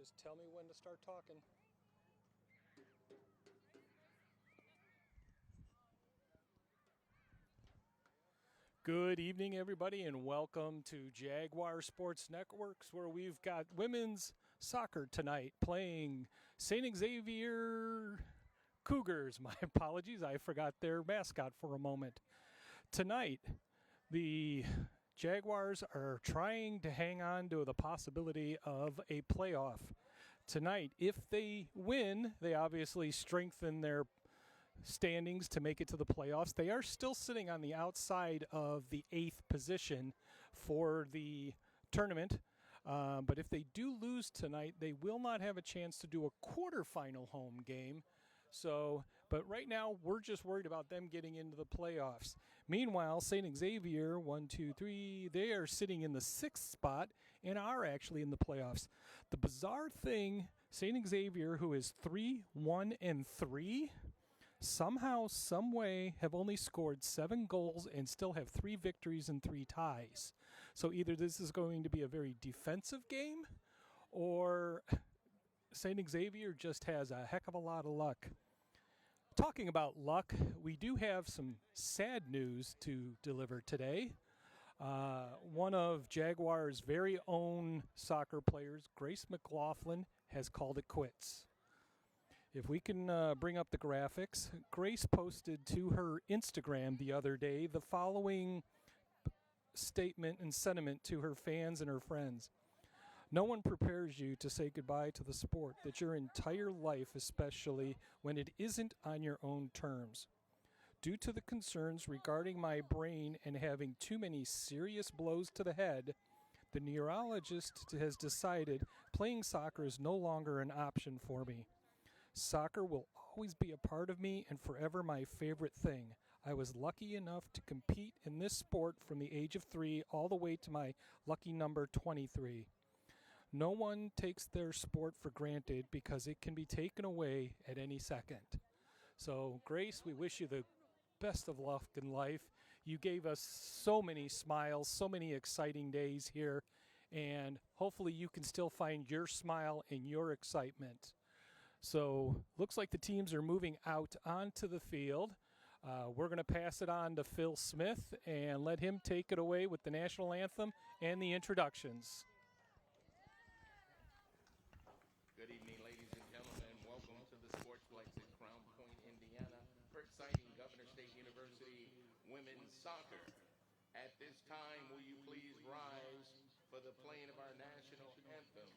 Just tell me when to start talking. Good evening, everybody, and welcome to Jaguar Sports Networks, where we've got women's soccer tonight playing St. Xavier Cougars. My apologies, I forgot their mascot for a moment. Tonight, the Jaguars are trying to hang on to the possibility of a playoff. Tonight, if they win, they obviously strengthen their standings to make it to the playoffs. They are still sitting on the outside of the 8th position for the tournament. But if they do lose tonight, they will not have a chance to do a quarterfinal home game. But right now, we're just worried about them getting into the playoffs. Meanwhile, St. Xavier, 1, 2, 3, they are sitting in the 6th spot and are actually in the playoffs. The bizarre thing, St. Xavier, who is 3-1-3, somehow, some way, have only scored 7 goals and still have 3 victories and 3 ties. So either this is going to be a very defensive game, or St. Xavier just has a heck of a lot of luck. Talking about luck, we do have some sad news to deliver today. One of Jaguar's very own soccer players, Grace McLaughlin, has called it quits. If we can bring up the graphics, Grace posted to her Instagram the other day the following statement and sentiment to her fans and her friends. No one prepares you to say goodbye to the sport that your entire life, especially when it isn't on your own terms. Due to the concerns regarding my brain and having too many serious blows to the head, the neurologist has decided playing soccer is no longer an option for me. Soccer will always be a part of me and forever my favorite thing. I was lucky enough to compete in this sport from the age of 3 all the way to my lucky number 23. No one takes their sport for granted because it can be taken away at any second. So, Grace, we wish you the best of luck in life. You gave us so many smiles, so many exciting days here, and hopefully you can still find your smile and your excitement. So, looks like the teams are moving out onto the field. We're going to pass it on to Phil Smith and let him take it away with the national anthem and the introductions. Good evening, ladies and gentlemen. Welcome to the Sportsplex in Crown Point, Indiana, for exciting Governor State University women's soccer. At this time, will you please rise for the playing of our national anthem?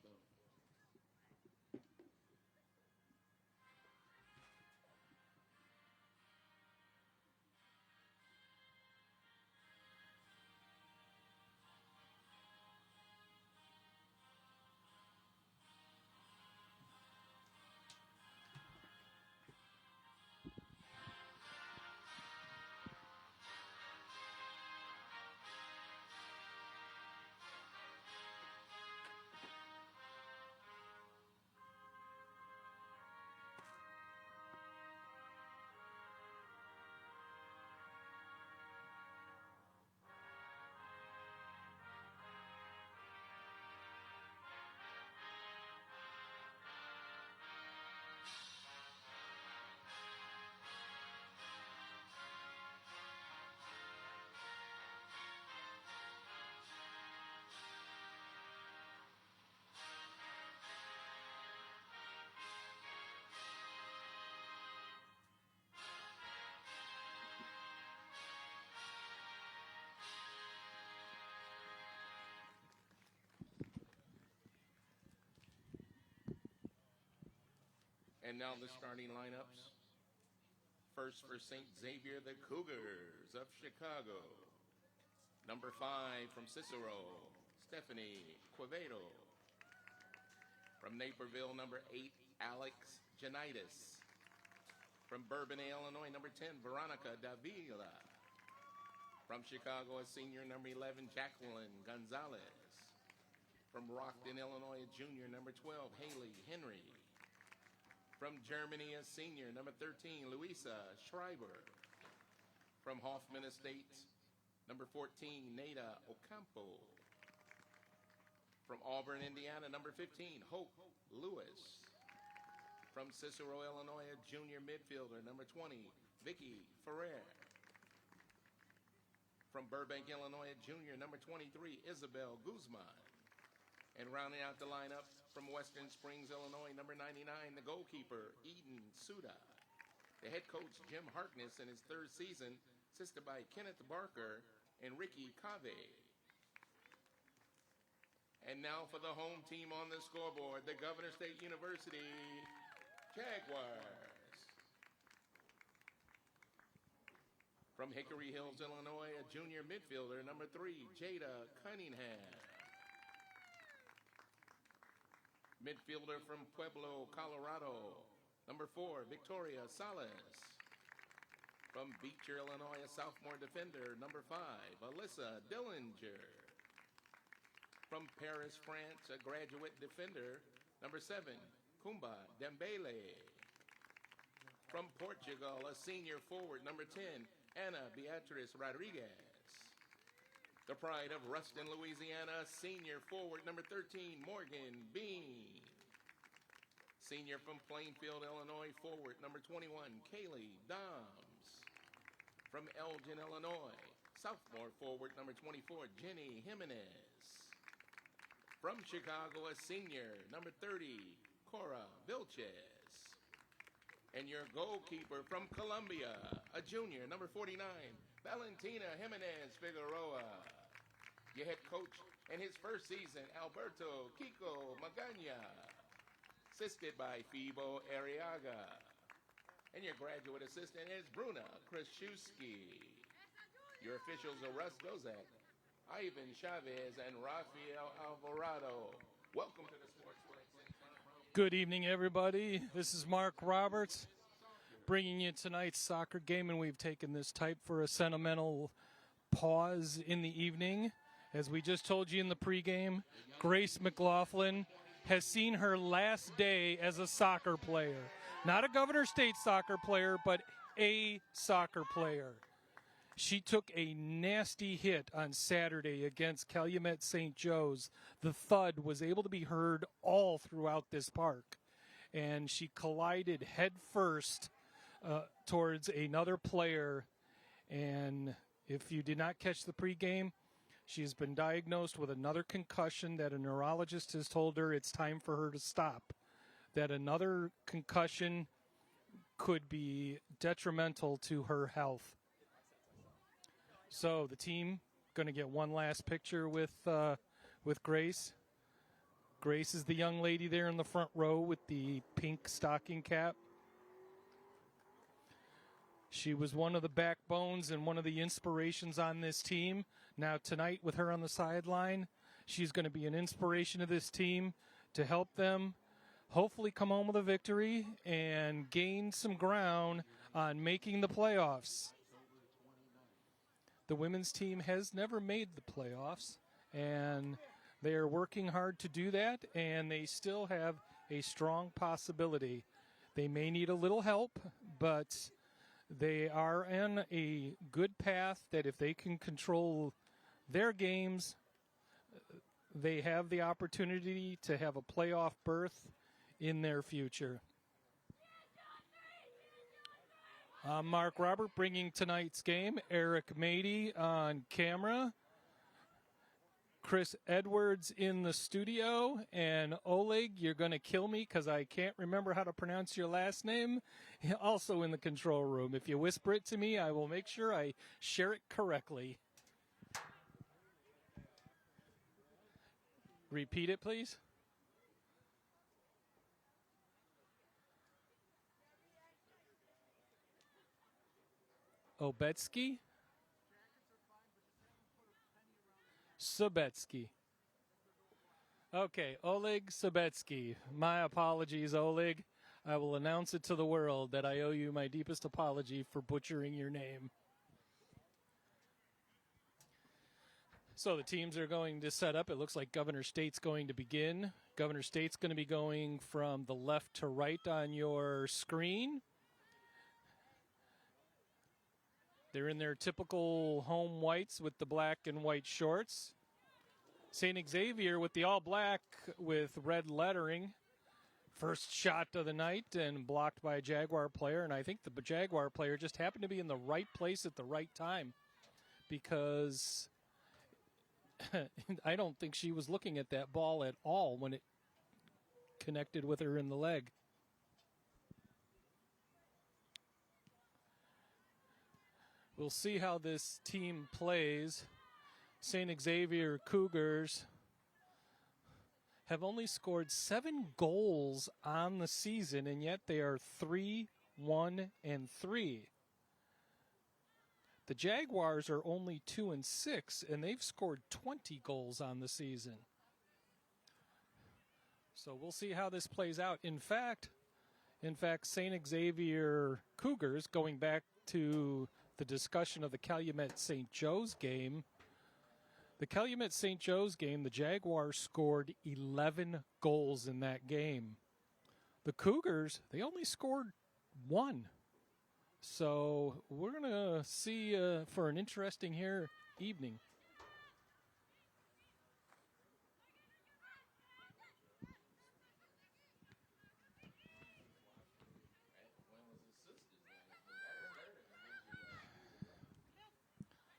And now the starting lineups. First for St. Xavier, the Cougars of Chicago. Number 5 from Cicero, Stephanie Quevedo. From Naperville, number 8, Alex Janitis. From Bourbon, Illinois, number 10, Veronica Davila. From Chicago, a senior, number 11, Jacqueline Gonzalez. From Rockton, Illinois, a junior, number 12, Haley Henry. From Germany, a senior, number 13, Luisa Schreiber. From Hoffman Estates, number 14, Nada Ocampo. From Auburn, Indiana, number 15, Hope Lewis. From Cicero, Illinois, a junior midfielder, number 20, Vicky Ferrer. From Burbank, Illinois, a junior, number 23, Isabel Guzman. And rounding out the lineup from Western Springs, Illinois, number 99, the goalkeeper, Eden Suda. The head coach, Jim Harkness, in his third season, assisted by Kenneth Barker and Ricky Cave. And now for the home team on the scoreboard, the Governor State University Jaguars. From Hickory Hills, Illinois, a junior midfielder, number 3, Jada Cunningham. Midfielder from Pueblo, Colorado, number 4, Victoria Salas. From Beecher, Illinois, a sophomore defender, number 5, Alyssa Dillinger. From Paris, France, a graduate defender, number 7, Kumba Dembele. From Portugal, a senior forward, number 10, Ana Beatriz Rodriguez. The pride of Ruston, Louisiana, senior forward, number 13, Morgan Bean. Senior from Plainfield, Illinois, forward, number 21, Kaylee Doms. From Elgin, Illinois, sophomore forward, number 24, Jenny Jimenez. From Chicago, a senior, number 30, Cora Vilches. And your goalkeeper from Columbia, a junior, number 49, Valentina Jimenez Figueroa. Your head coach in his first season, Alberto Kiko Magana, assisted by Fibo Arriaga. And your graduate assistant is Bruna Kraszewski. Your officials are Russ Gozak, Ivan Chavez, and Rafael Alvarado. Welcome to the Sportsplex. Good evening, everybody. This is Mark Roberts bringing you tonight's soccer game, and we've taken this type for a sentimental pause in the evening. As we just told you in the pregame, Grace McLaughlin has seen her last day as a soccer player. Not a Governor State soccer player, but a soccer player. She took a nasty hit on Saturday against Calumet St. Joe's. The thud was able to be heard all throughout this park. And she collided head first towards another player. And if you did not catch the pregame, she has been diagnosed with another concussion that a neurologist has told her it's time for her to stop. That another concussion could be detrimental to her health. So the team going to get one last picture with Grace. Grace is the young lady there in the front row with the pink stocking cap. She was one of the backbones and one of the inspirations on this team. Now tonight with her on the sideline, she's going to be an inspiration to this team to help them hopefully come home with a victory and gain some ground on making the playoffs. The women's team has never made the playoffs, and they are working hard to do that, and they still have a strong possibility. They may need a little help, but they are in a good path that if they can control their games, they have the opportunity to have a playoff berth in their future. I'm Mark Robert bringing tonight's game. Eric Mady on camera. Chris Edwards in the studio. And Oleg, you're going to kill me because I can't remember how to pronounce your last name. Also in the control room. If you whisper it to me, I will make sure I share it correctly. Repeat it, please. Obetsky? Sobetsky. Okay, Oleg Sobetsky. My apologies, Oleg. I will announce it to the world that I owe you my deepest apology for butchering your name. So the teams are going to set up. It looks like Governor State's going to begin. Governor State's going to be going from the left to right on your screen. They're in their typical home whites with the black and white shorts. St. Xavier with the all black with red lettering. First shot of the night and blocked by a Jaguar player, and I think the Jaguar player just happened to be in the right place at the right time because I don't think she was looking at that ball at all when it connected with her in the leg. We'll see how this team plays. St. Xavier Cougars have only scored 7 goals on the season, and yet they are 3-1-3. The Jaguars are only 2-6, and they've scored 20 goals on the season. So we'll see how this plays out. In fact, St. Xavier Cougars, going back to the discussion of the Calumet St. Joe's game, the Jaguars scored 11 goals in that game. The Cougars, they only scored 1. So we're going to see for an interesting evening.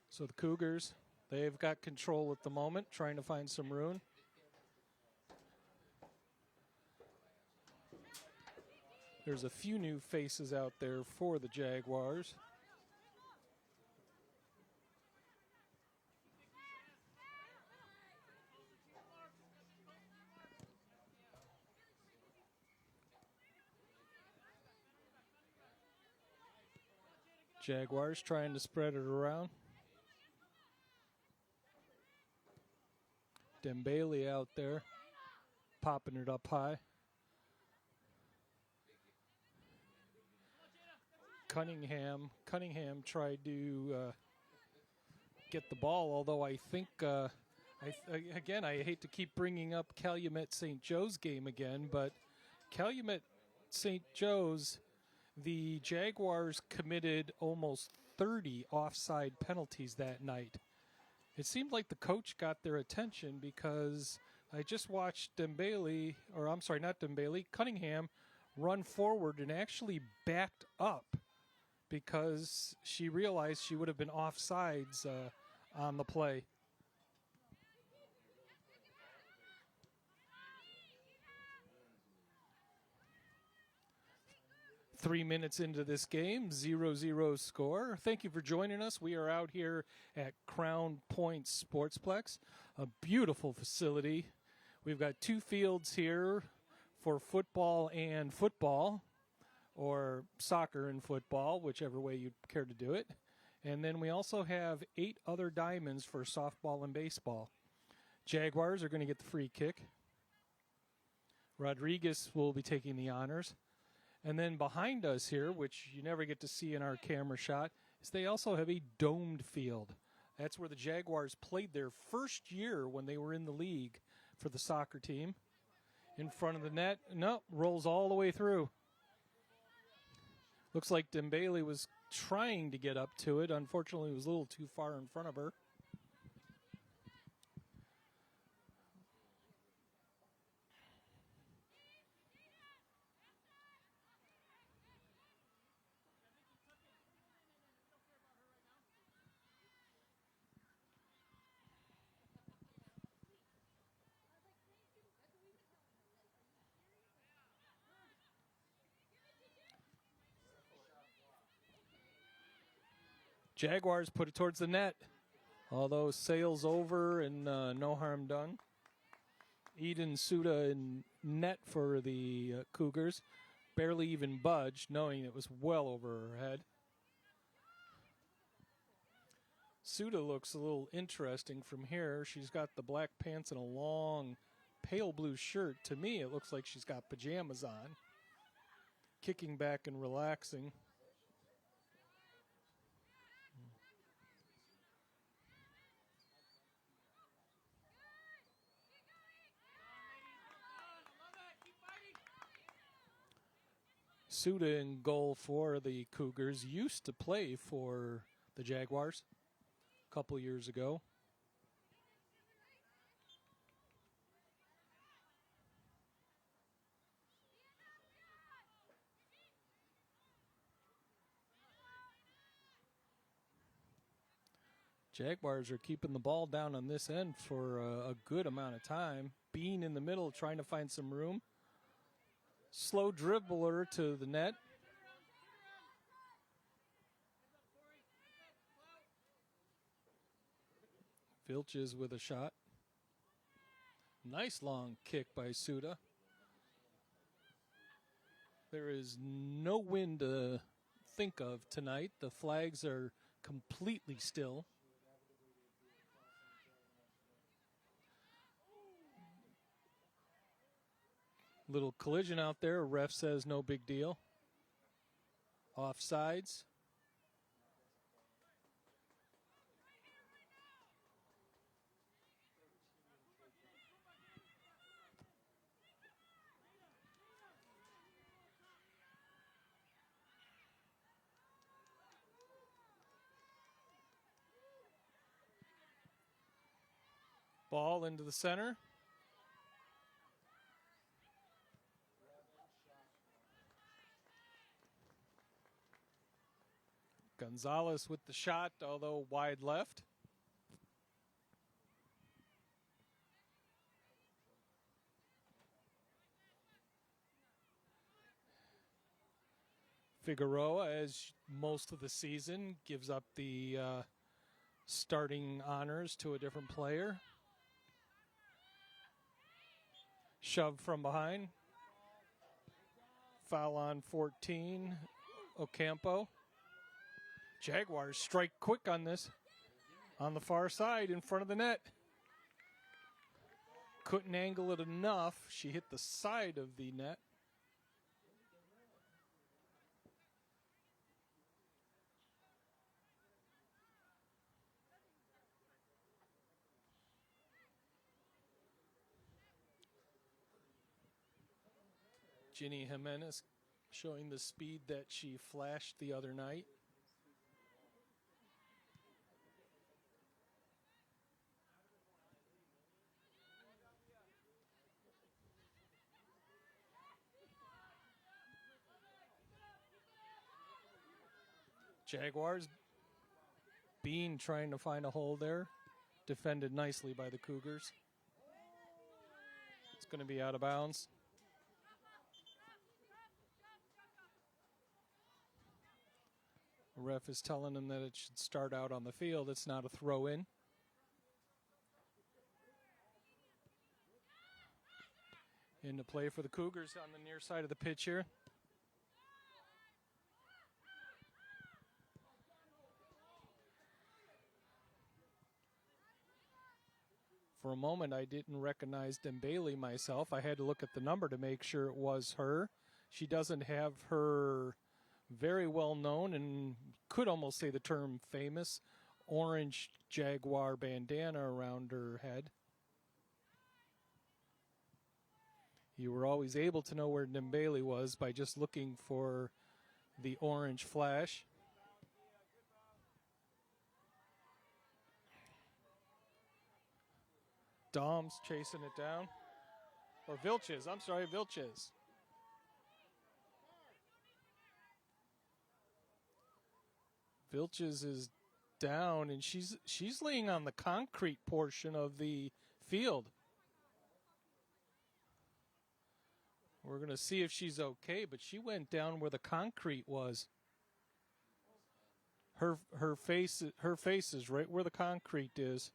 So the Cougars, they've got control at the moment, trying to find some room. There's a few new faces out there for the Jaguars. Jaguars trying to spread it around. Dembele out there, popping it up high. Cunningham tried to get the ball, although I think, again, I hate to keep bringing up Calumet St. Joe's game again, but Calumet St. Joe's, the Jaguars committed almost 30 offside penalties that night. It seemed like the coach got their attention because I just watched Cunningham run forward and actually backed up because she realized she would have been offsides on the play. Three minutes into this game, 0-0 score. Thank you for joining us. We are out here at Crown Point Sportsplex, a beautiful facility. We've got 2 fields here for football and football, or soccer and football, whichever way you'd care to do it. And then we also have 8 other diamonds for softball and baseball. Jaguars are going to get the free kick. Rodriguez will be taking the honors. And then behind us here, which you never get to see in our camera shot, is they also have a domed field. That's where the Jaguars played their first year when they were in the league for the soccer team. In front of the net, rolls all the way through. Looks like Dembele was trying to get up to it. Unfortunately, it was a little too far in front of her. Jaguars put it towards the net, although sails over and no harm done. Eden Suda in net for the Cougars, barely even budged, knowing it was well over her head. Suda looks a little interesting from here. She's got the black pants and a long pale blue shirt. To me, it looks like she's got pajamas on, kicking back and relaxing. Suda in goal for the Cougars, used to play for the Jaguars a couple years ago. Jaguars are keeping the ball down on this end for a good amount of time. Bean in the middle trying to find some room. Slow dribbler to the net. Vilches with a shot. Nice long kick by Suda. There is no wind to think of tonight. The flags are completely still. Little collision out there. Ref says no big deal. Offsides. Ball into the center. Gonzalez with the shot, although wide left. Figueroa, as most of the season, gives up the starting honors to a different player. Shove from behind. Foul on 14, Ocampo. Jaguars strike quick on this. On the far side, in front of the net. Couldn't angle it enough. She hit the side of the net. Ginny Jimenez showing the speed that she flashed the other night. Jaguars, Bean trying to find a hole there. Defended nicely by the Cougars. It's going to be out of bounds. The ref is telling him that it should start out on the field. It's not a throw-in. Into play for the Cougars on the near side of the pitch here. For a moment, I didn't recognize Dembele myself. I had to look at the number to make sure it was her. She doesn't have her very well known, and could almost say the term famous, orange Jaguar bandana around her head. You were always able to know where Dembele was by just looking for the orange flash. Dom's chasing it down. Or Vilches, I'm sorry, Vilches. Vilches is down, and she's laying on the concrete portion of the field. We're going to see if she's okay, but she went down where the concrete was. Her face is right where the concrete is.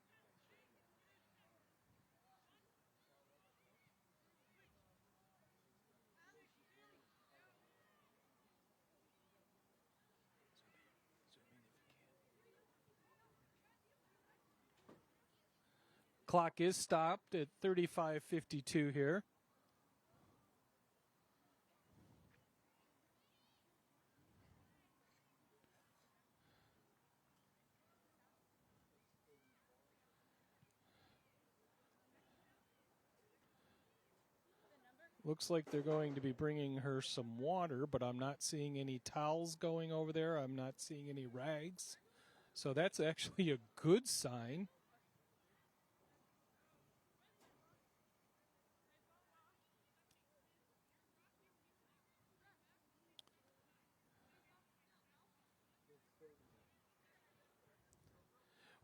Clock is stopped at 35:52 here. Looks like they're going to be bringing her some water, but I'm not seeing any towels going over there. I'm not seeing any rags. So that's actually a good sign.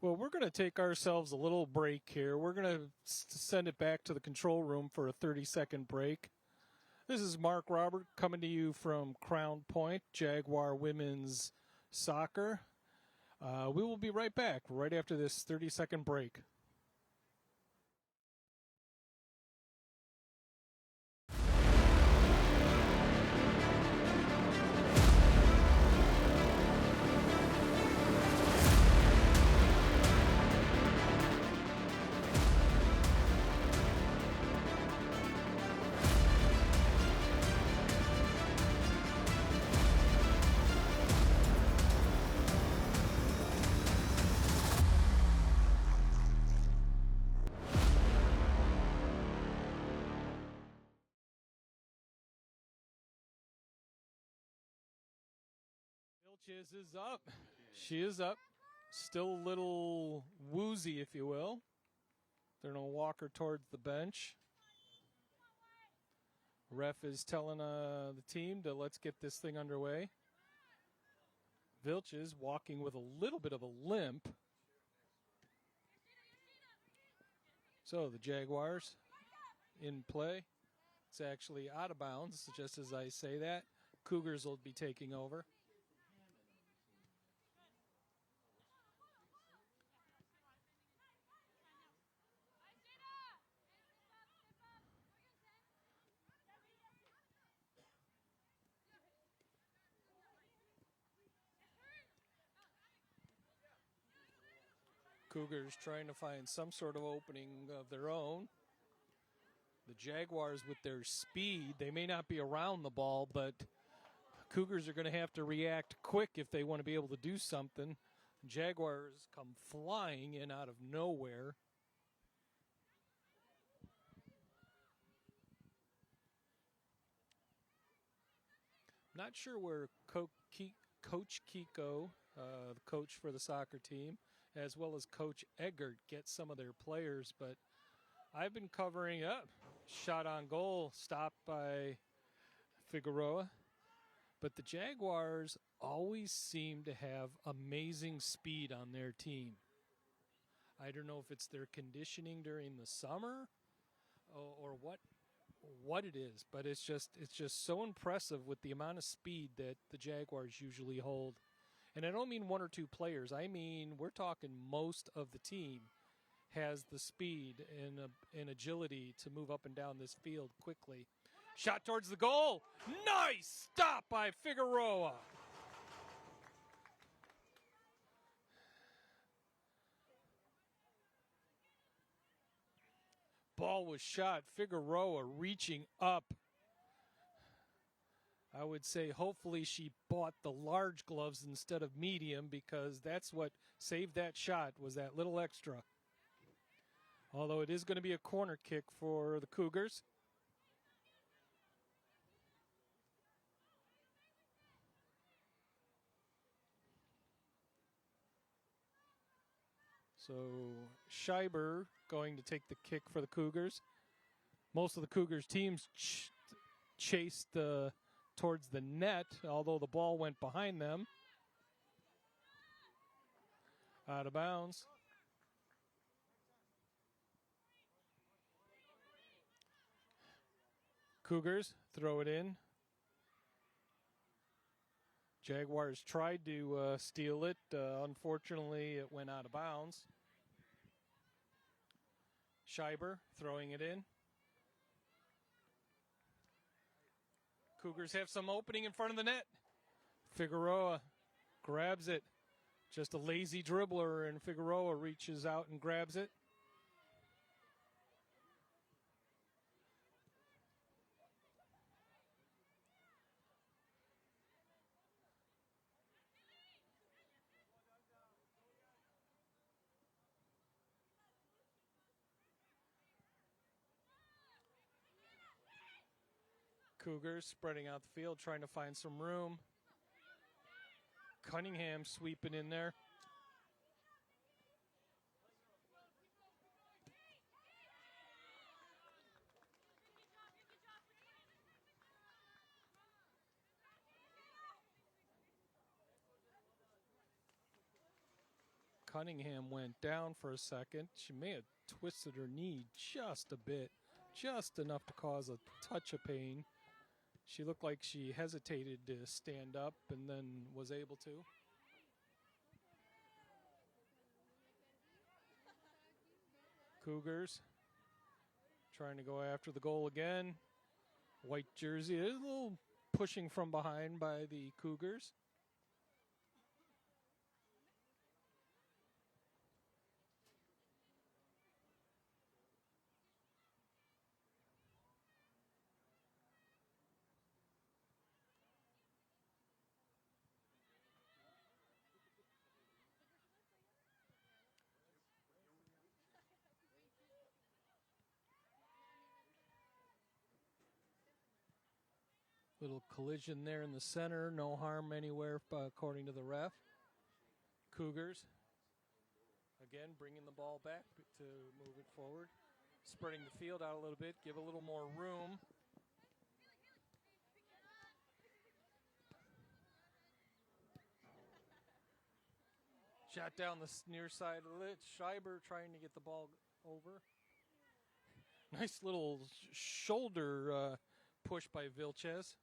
Well, we're going to take ourselves a little break here. We're going to send it back to the control room for a 30-second break. This is Mark Robert coming to you from Crown Point, Jaguar Women's Soccer. We will be right back right after this 30-second break. Vilches is up. She is up. Still a little woozy, if you will. They're going to walk her towards the bench. Ref is telling the team to let's get this thing underway. Vilches walking with a little bit of a limp. So the Jaguars in play. It's actually out of bounds, just as I say that. Cougars will be taking over. Cougars trying to find some sort of opening of their own. The Jaguars with their speed, they may not be around the ball, but Cougars are going to have to react quick if they want to be able to do something. Jaguars come flying in out of nowhere. Not sure where Coach Kiko, the coach for the soccer team, as well as Coach Eggert get some of their players, but I've been covering up. Shot on goal, stopped by Figueroa. But the Jaguars always seem to have amazing speed on their team. I don't know if it's their conditioning during the summer or what it is, but it's just so impressive with the amount of speed that the Jaguars usually hold. And I don't mean one or two players. I mean we're talking most of the team has the speed and agility to move up and down this field quickly. Shot towards the goal. Nice stop by Figueroa. Ball was shot. Figueroa reaching up. I would say hopefully she bought the large gloves instead of medium, because that's what saved that shot, was that little extra. Although it is going to be a corner kick for the Cougars. So Scheiber going to take the kick for the Cougars. Most of the Cougars teams chased towards the net, although the ball went behind them. Out of bounds. Cougars throw it in. Jaguars tried to steal it. Unfortunately, it went out of bounds. Scheiber throwing it in. Cougars have some opening in front of the net. Figueroa grabs it. Just a lazy dribbler, and Figueroa reaches out and grabs it. Cougars spreading out the field, trying to find some room. Cunningham sweeping in there. Cunningham went down for a second. She may have twisted her knee just a bit, just enough to cause a touch of pain. She looked like she hesitated to stand up and then was able to. Cougars trying to go after the goal again. White jersey. There's a little pushing from behind by the Cougars. Little collision there in the center. No harm anywhere, according to the ref. Cougars, again, bringing the ball back to move it forward. Spreading the field out a little bit, give a little more room. Shot down the near side of the lid. Schreiber trying to get the ball over. Nice little shoulder push by Vilches.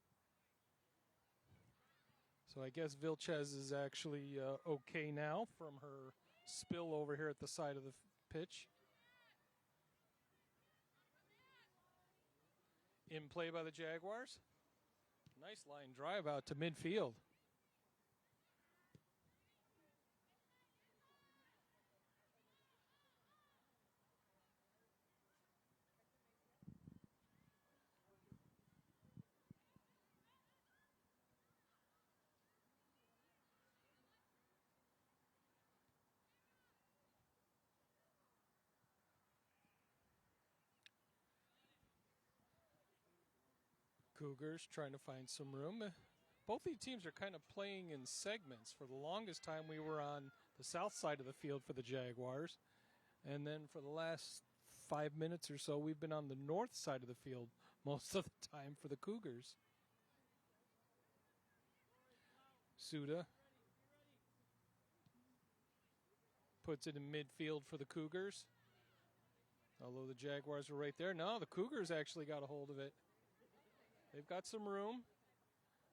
So I guess Vilches is actually okay now from her spill over here at the side of the pitch. In play by the Jaguars. Nice line drive out to midfield. Cougars trying to find some room. Both these teams are kind of playing in segments. For the longest time, we were on the south side of the field for the Jaguars. And then for the last 5 minutes or so, we've been on the north side of the field most of the time for the Cougars. Suda puts it in midfield for the Cougars. Although the Jaguars are right there. No, the Cougars actually got a hold of it. They've got some room.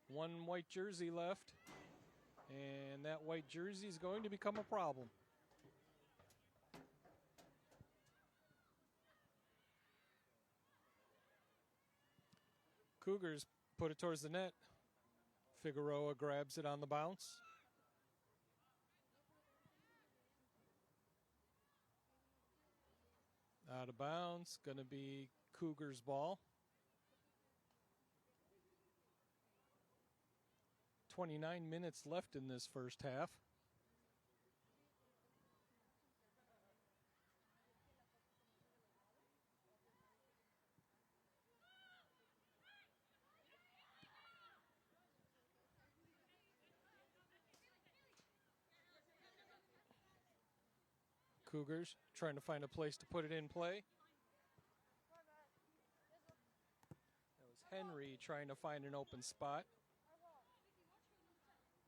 One white jersey left. And that white jersey is going to become a problem. Cougars put it towards the net. Figueroa grabs it on the bounce. Out of bounds. Going to be Cougars' ball. 29 minutes left in this first half. Cougars trying to find a place to put it in play. That was Henry trying to find an open spot.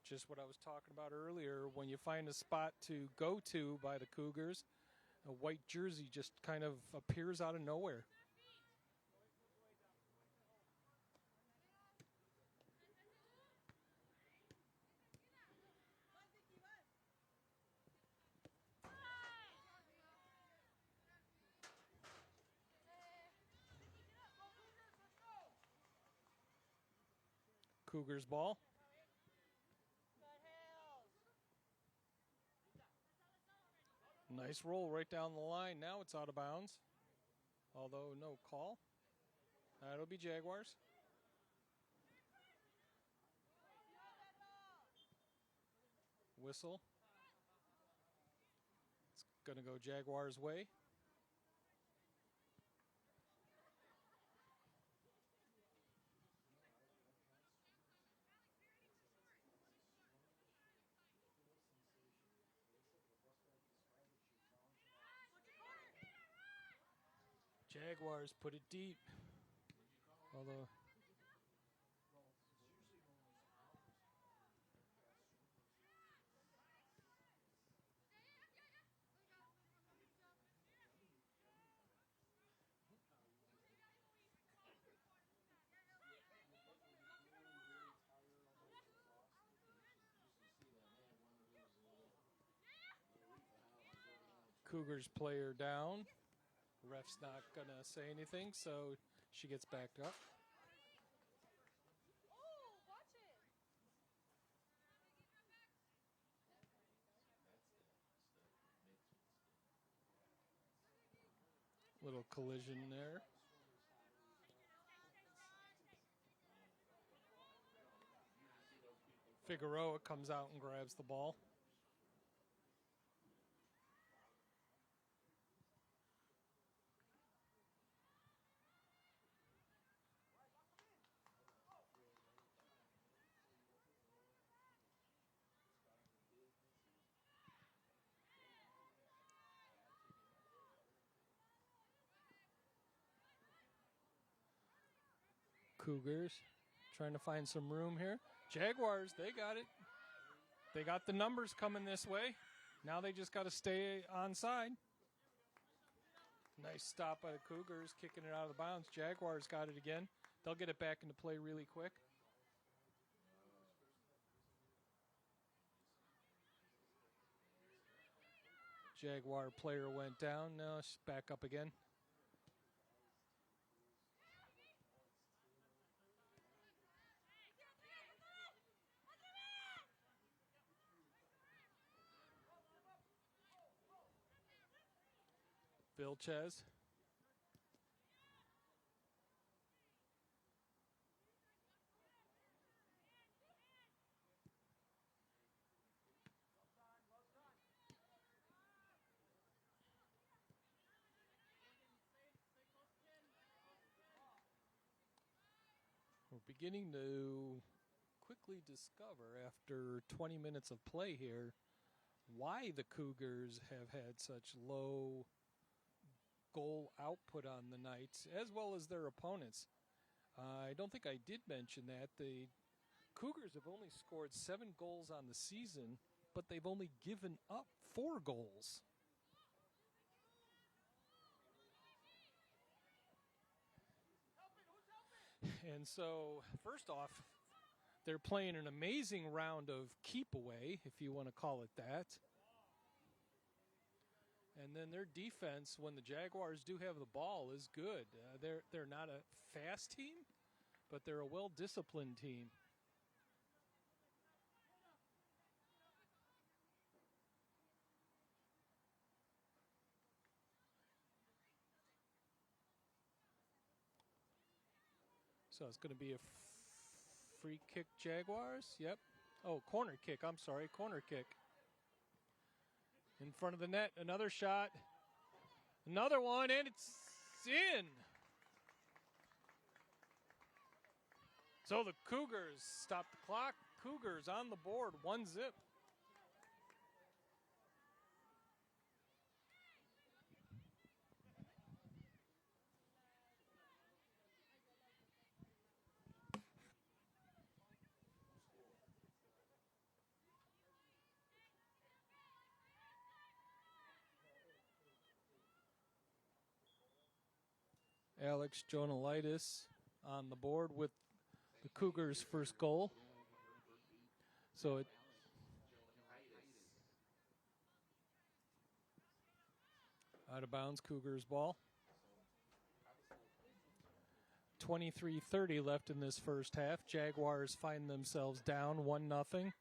Just what I was talking about earlier. When you find a spot to go to by the Cougars, a white jersey just kind of appears out of nowhere. Cougars ball. Nice roll right down the line. Now it's out of bounds. Although no call. That'll be Jaguars. Whistle. It's going to go Jaguars' way. Jaguars put it deep. Although Cougars player down. Ref's not going to say anything, so she gets backed up. Little collision there. Figueroa comes out and grabs the ball. Cougars trying to find some room here. Jaguars, they got it. They got the numbers coming this way. Now they just got to stay onside. Nice stop by the Cougars, kicking it out of the bounds. Jaguars got it again. They'll get it back into play really quick. Jaguar player went down. Now she's back up again. Vilches. We're beginning to quickly discover, after 20 minutes of play here, why the Cougars have had such low goal output on the night, as well as their opponents. I don't think I did mention that. The Cougars have only scored 7 goals on the season, but they've only given up 4 goals. And so, first off, they're playing an amazing round of keep away, if you want to call it that. And then their defense, when the Jaguars do have the ball, is good. They're not a fast team, but they're a well-disciplined team. So it's going to be a free kick, Jaguars. Yep. Oh, corner kick. I'm sorry, corner kick. In front of the net, another shot. Another one, and it's in. So the Cougars stop the clock. Cougars on the board, 1-0. Alex Jonalitis on the board with the Cougars' first goal. So it out of bounds, Cougars ball. 23:30 left in this first half. Jaguars find themselves down 1-0.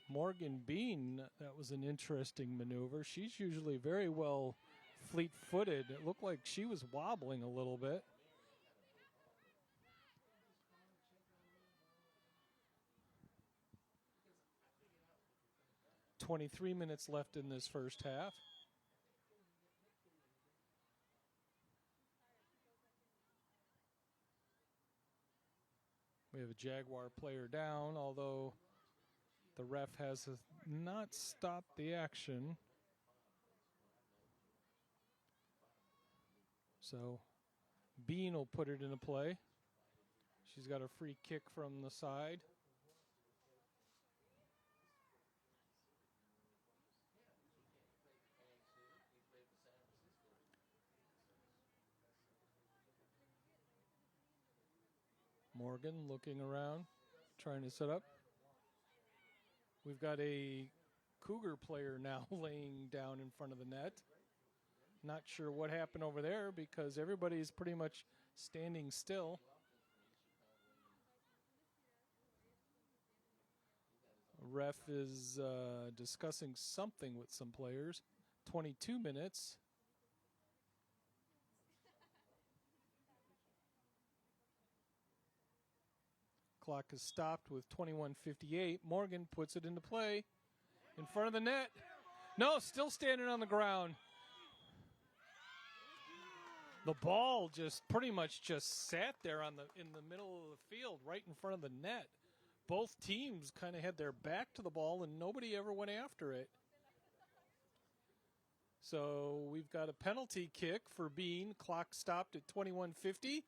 Morgan Bean, that was an interesting maneuver. She's usually very well fleet-footed. It looked like she was wobbling a little bit. "23 minutes left in this first half. We have a Jaguar player down, although the ref has not stopped the action. So Bean will put it into play. She's got a free kick from the side. Morgan looking around. trying to set up. We've got a Cougar player now laying down in front of the net. Not sure what happened over there because everybody's pretty much standing still. Ref is discussing something with some players. 22 minutes. Clock is stopped with 21:58. Morgan puts it into play in front of the net. No, still standing on the ground. The ball just pretty much just sat there in the middle of the field, right in front of the net. Both teams kind of had their back to the ball, and nobody ever went after it. So we've got a penalty kick for Bean. Clock stopped at 21:50.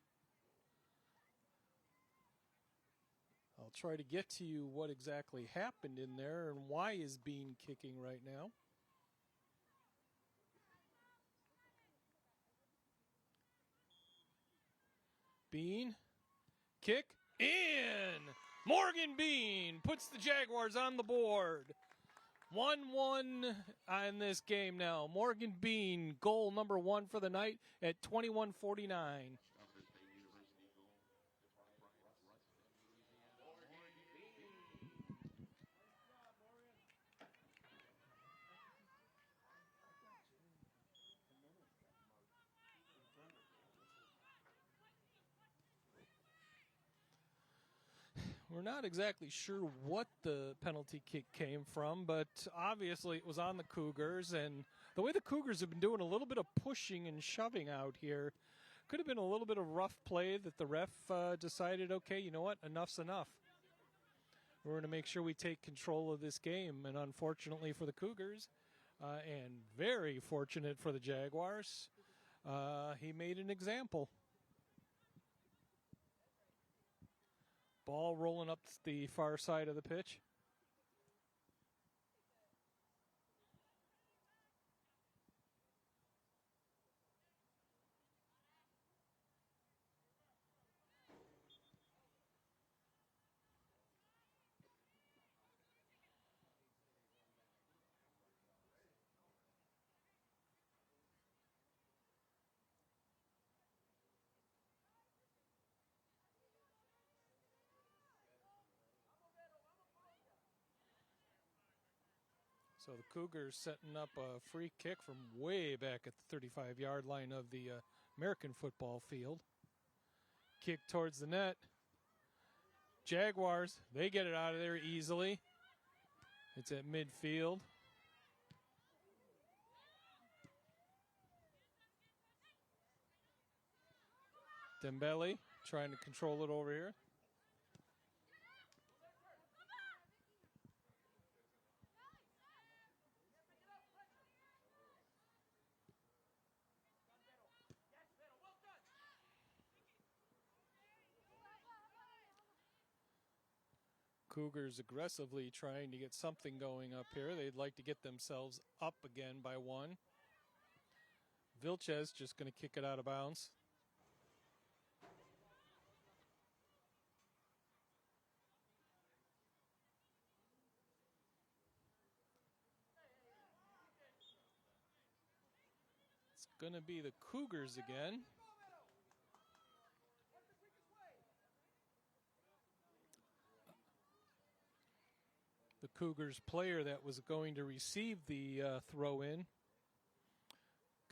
I'll try to get to you what exactly happened in there and why is Bean kicking right now. Bean, kick, in! Morgan Bean puts the Jaguars on the board. 1-1 on this game now. Morgan Bean, goal number 1 for the night at 21:49. We're not exactly sure what the penalty kick came from, but obviously it was on the Cougars. And the way the Cougars have been doing a little bit of pushing and shoving out here, could have been a little bit of rough play that the ref decided, okay, you know what, enough's enough. We're going to make sure we take control of this game. And unfortunately for the Cougars, and very fortunate for the Jaguars, he made an example. Ball rolling up the far side of the pitch. So the Cougars setting up a free kick from way back at the 35-yard line of the American football field. Kick towards the net. Jaguars, they get it out of there easily. It's at midfield. Dembele trying to control it over here. Cougars aggressively trying to get something going up here. They'd like to get themselves up again by 1. Vilches just going to kick it out of bounds. It's going to be the Cougars again. The Cougars player that was going to receive the throw in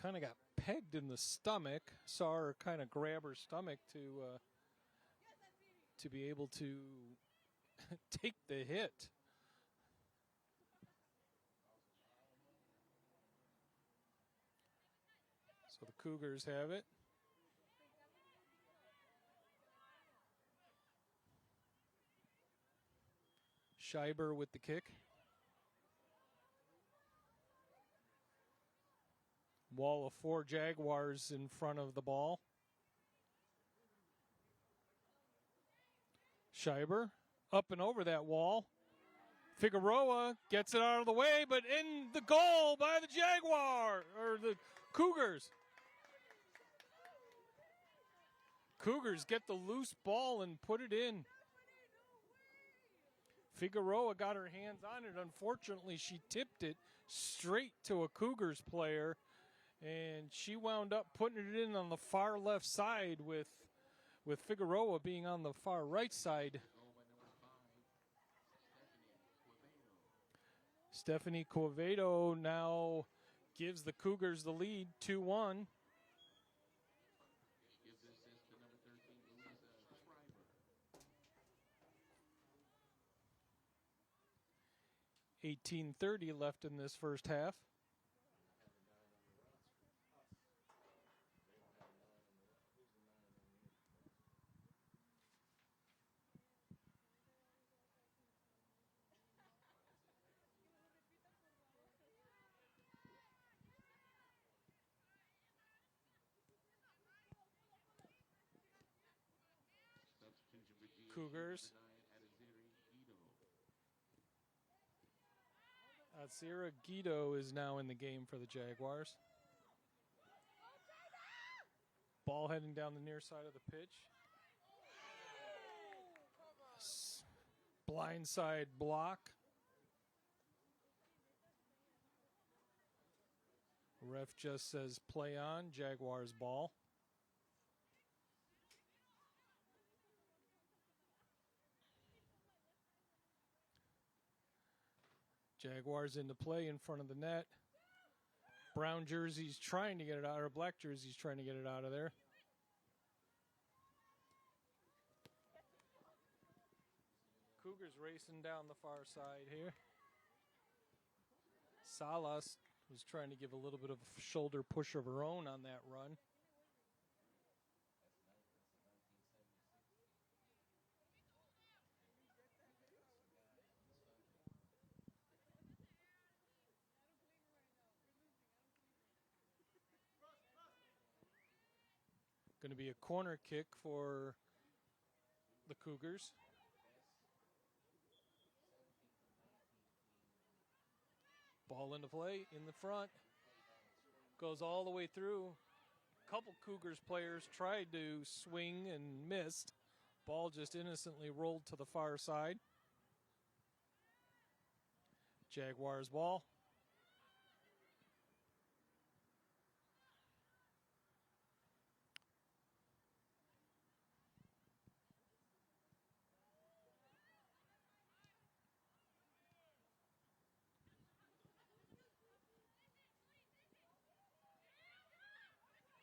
kind of got pegged in the stomach. Saw her kind of grab her stomach to be able to take the hit. So the Cougars have it. Scheiber with the kick. Wall of 4 Jaguars in front of the ball. Scheiber up and over that wall. Figueroa gets it out of the way, but in the goal by the the Cougars. Cougars get the loose ball and put it in. Figueroa got her hands on it. Unfortunately, she tipped it straight to a Cougars player, and she wound up putting it in on the far left side with Figueroa being on the far right side. Stephanie Quevedo now gives the Cougars the lead, 2-1. 18:30 left in this first half. Cougars. Atsira Guido is now in the game for the Jaguars. Ball heading down the near side of the pitch. Blindside block. Ref just says play on, Jaguars ball. Jaguars into play in front of the net. Brown jersey's trying to get it out, or black jersey's trying to get it out of there. Cougars racing down the far side here. Salas was trying to give a little bit of a shoulder push of her own on that run. Going to be a corner kick for the Cougars. Ball into play in the front. Goes all the way through. A couple Cougars players tried to swing and missed. Ball just innocently rolled to the far side. Jaguars ball.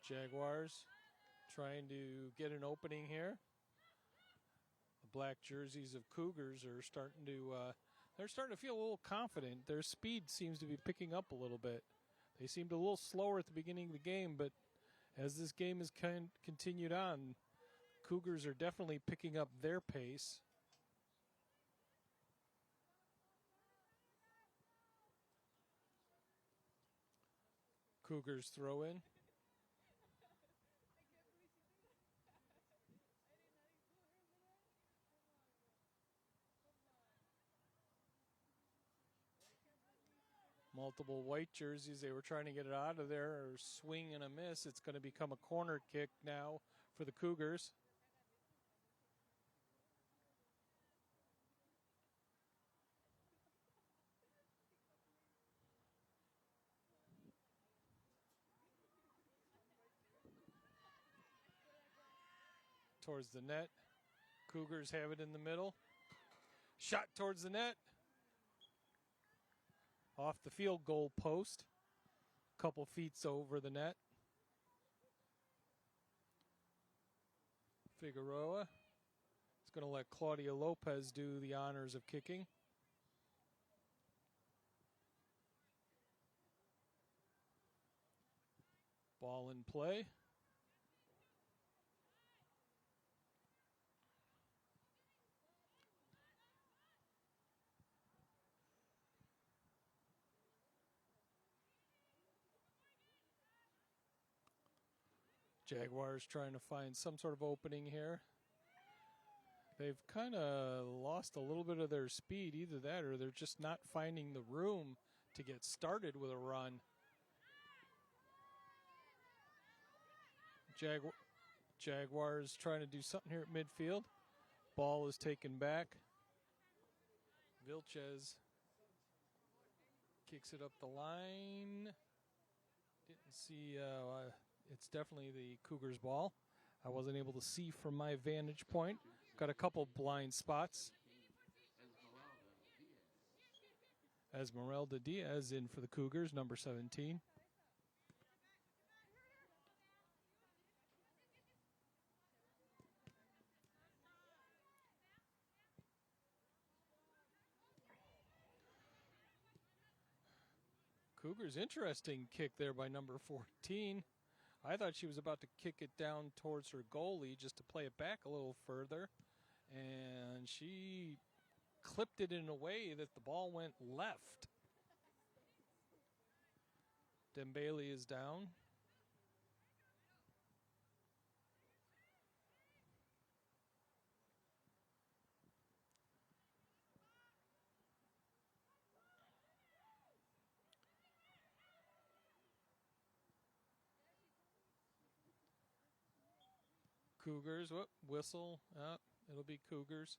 Jaguars trying to get an opening here. The black jerseys of Cougars are starting to they're starting to feel a little confident. Their speed seems to be picking up a little bit. They seemed a little slower at the beginning of the game, but as this game has continued on, Cougars are definitely picking up their pace. Cougars throw in. Multiple white jerseys. They were trying to get it out of there, or swing and a miss. It's going to become a corner kick now for the Cougars. Towards the net. Cougars have it in the middle. Shot towards the net. Off the field goal post. A couple feet over the net. Figueroa is going to let Claudia Lopez do the honors of kicking. Ball in play. Jaguars trying to find some sort of opening here. They've kind of lost a little bit of their speed. Either that or they're just not finding the room to get started with a run. Jaguars trying to do something here at midfield. Ball is taken back. Vilches kicks it up the line. Didn't see, it's definitely the Cougars' ball. I wasn't able to see from my vantage point. Got a couple blind spots. Esmeralda Diaz in for the Cougars, number 17. Cougars, interesting kick there by number 14. I thought she was about to kick it down towards her goalie just to play it back a little further. And she clipped it in a way that the ball went left. Dembele is down. Cougars, whistle. It'll be Cougars.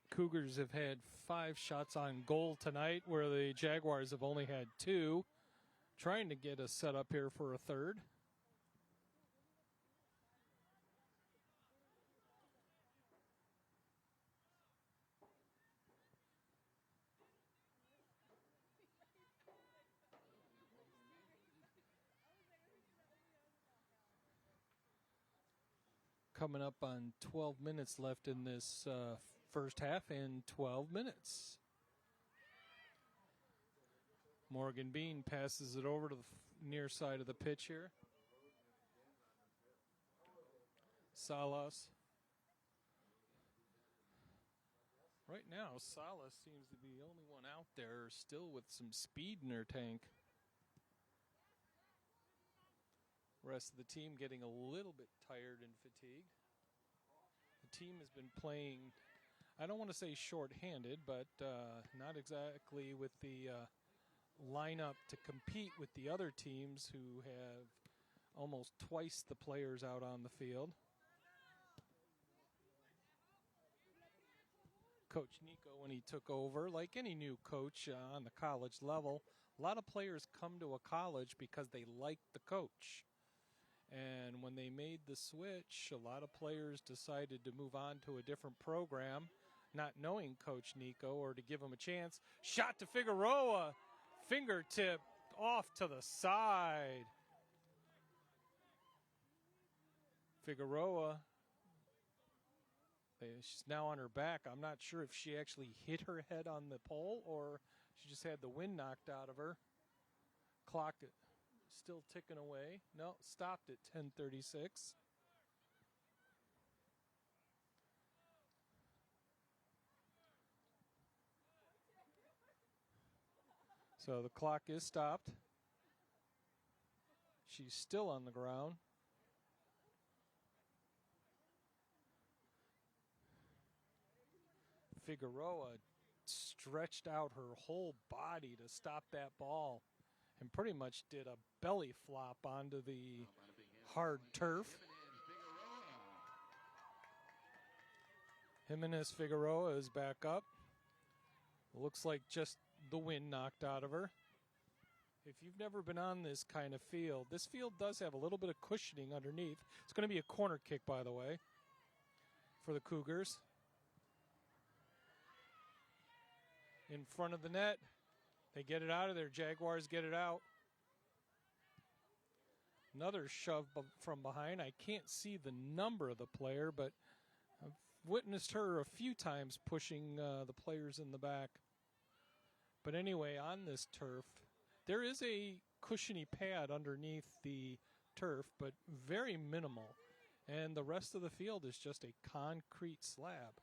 Cougars have had 5 shots on goal tonight, where the Jaguars have only had 2. Trying to get us set up here for a third. Coming up on 12 minutes left in this first half, and 12 minutes. Morgan Bean passes it over to the near side of the pitch here. Salas. Right now, Salas seems to be the only one out there still with some speed in her tank. Rest of the team getting a little bit tired and fatigued. The team has been playing, I don't want to say short-handed, but not exactly with the lineup to compete with the other teams who have almost twice the players out on the field. Coach Nico, when he took over, like any new coach on the college level, a lot of players come to a college because they like the coach. And when they made the switch, a lot of players decided to move on to a different program, not knowing Coach Nico, or to give him a chance. Shot to Figueroa. Fingertip off to the side. Figueroa, she's now on her back. I'm not sure if she actually hit her head on the pole or she just had the wind knocked out of her. Clock still ticking away. No, stopped at 10:36. So the clock is stopped. She's still on the ground. Figueroa stretched out her whole body to stop that ball and pretty much did a belly flop onto the hard turf. Jimenez Figueroa is back up. Looks like just the wind knocked out of her. If you've never been on this kind of field, this field does have a little bit of cushioning underneath. It's going to be a corner kick, by the way, for the Cougars. In front of the net. They get it out of there. Jaguars get it out. Another shove from behind. I can't see the number of the player, but I've witnessed her a few times pushing the players in the back. But anyway, on this turf, there is a cushiony pad underneath the turf, but very minimal. And the rest of the field is just a concrete slab.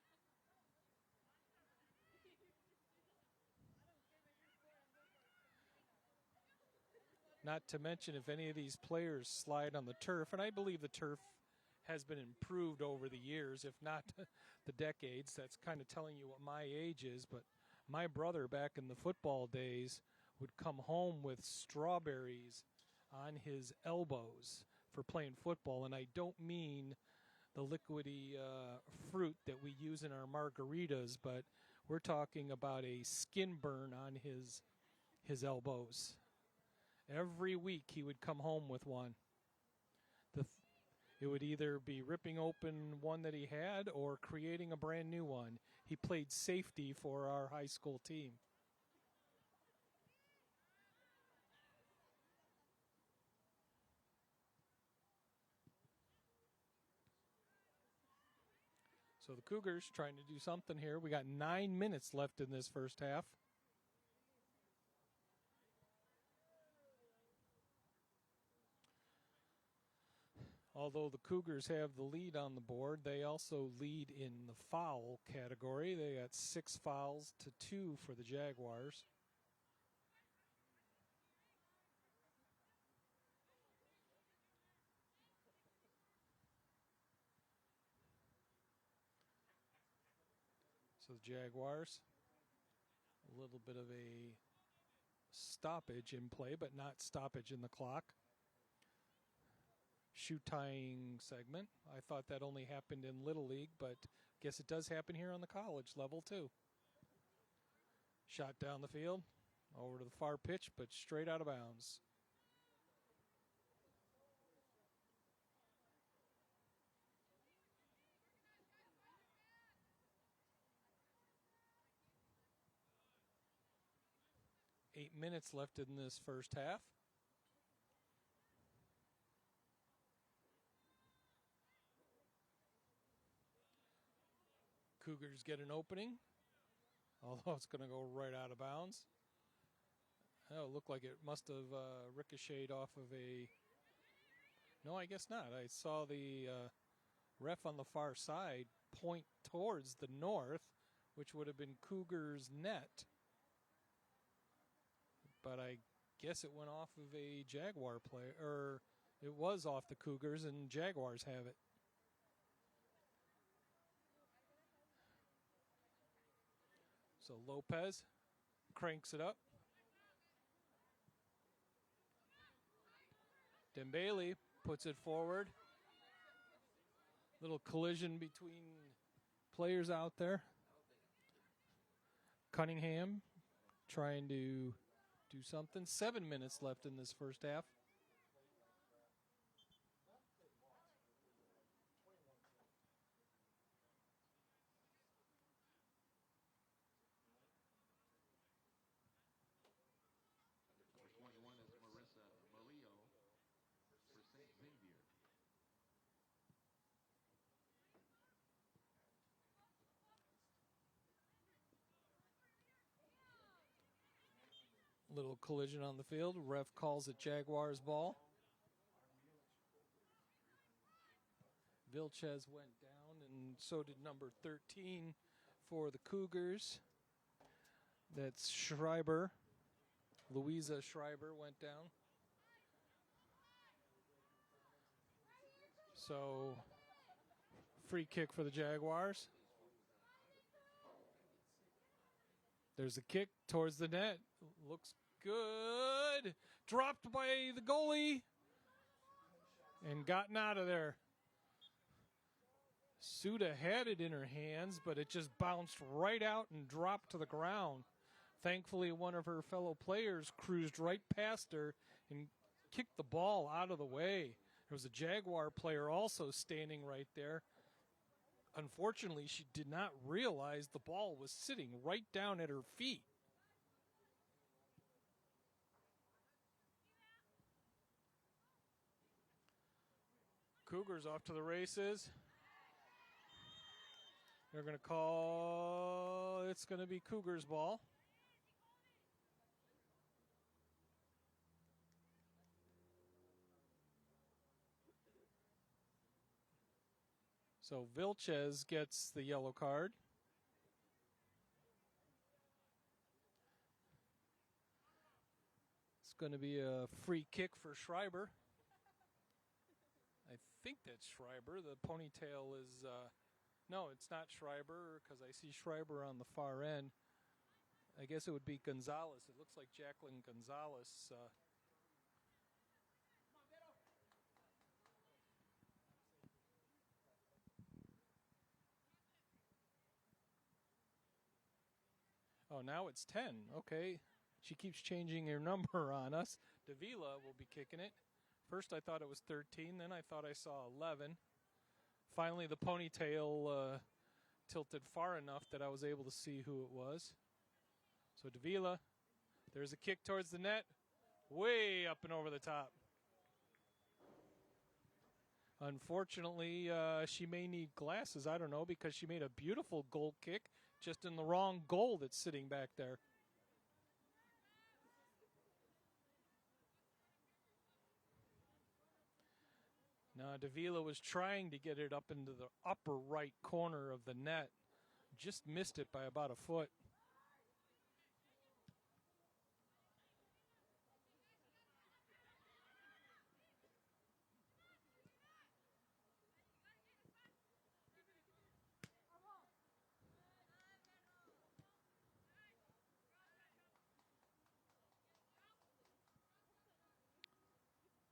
Not to mention if any of these players slide on the turf, and I believe the turf has been improved over the years, if not the decades. That's kind of telling you what my age is. But my brother back in the football days would come home with strawberries on his elbows for playing football. And I don't mean the liquidy fruit that we use in our margaritas, but we're talking about a skin burn on his elbows. Every week he would come home with one. It would either be ripping open one that he had or creating a brand new one. He played safety for our high school team. So the Cougars trying to do something here. We got 9 minutes left in this first half. Although the Cougars have the lead on the board, they also lead in the foul category. They got 6 fouls to 2 for the Jaguars. So the Jaguars, a little bit of a stoppage in play, but not stoppage in the clock. Shoe tying segment. I thought that only happened in Little League, but guess it does happen here on the college level too. Shot down the field, over to the far pitch, but straight out of bounds. Eight minutes left in this first half. Cougars get an opening, although it's going to go right out of bounds. Oh, it looked like it must have ricocheted off of a... No, I guess not. I saw the ref on the far side point towards the north, which would have been Cougars' net. But I guess it went off of a Jaguar player, or it was off the Cougars, and Jaguars have it. So Lopez cranks it up. Dembele puts it forward. Little collision between players out there. Cunningham trying to do something. 7 minutes left in this first half. Number 21 is Marissa Murillo for St. Xavier. Little collision on the field. Ref calls it Jaguars ball. Vilches went down, and so did number 13 for the Cougars. That's Schreiber. Louisa Schreiber went down. So, free kick for the Jaguars. There's a kick towards the net. Looks good. Dropped by the goalie and gotten out of there. Suda had it in her hands, but it just bounced right out and dropped to the ground. Thankfully, one of her fellow players cruised right past her and kicked the ball out of the way. There was a Jaguar player also standing right there. Unfortunately, she did not realize the ball was sitting right down at her feet. Cougars off to the races. They're going to call, it's going to be Cougars ball. So Vilches gets the yellow card. It's going to be a free kick for Schreiber. I think that's Schreiber. The ponytail is, no, it's not Schreiber because I see Schreiber on the far end. I guess it would be Gonzalez. It looks like Jacqueline Gonzalez. Oh, now it's 10. Okay. She keeps changing her number on us. Davila will be kicking it. First I thought it was 13, then I thought I saw 11. Finally, the ponytail tilted far enough that I was able to see who it was. So Davila, there's a kick towards the net. Way up and over the top. Unfortunately, she may need glasses. I don't know, because she made a beautiful goal kick just in the wrong goal that's sitting back there. Now, Davila was trying to get it up into the upper right corner of the net. Just missed it by about a foot.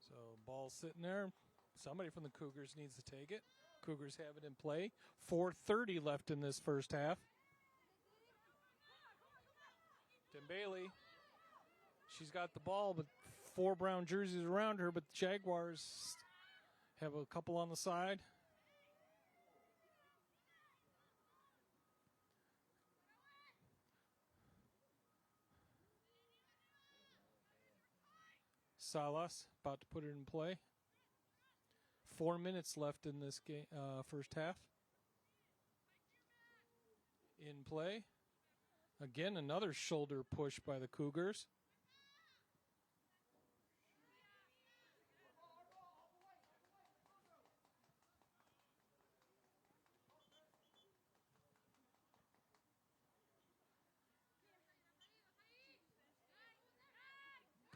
So, ball sitting there. Somebody from the Cougars needs to take it. Cougars have it in play. 4:30 left in this first half. Dembele. She's got the ball, but 4 brown jerseys around her, but the Jaguars have a couple on the side. Salas about to put it in play. 4 minutes left in this game, first half. In play. Again, another shoulder push by the Cougars.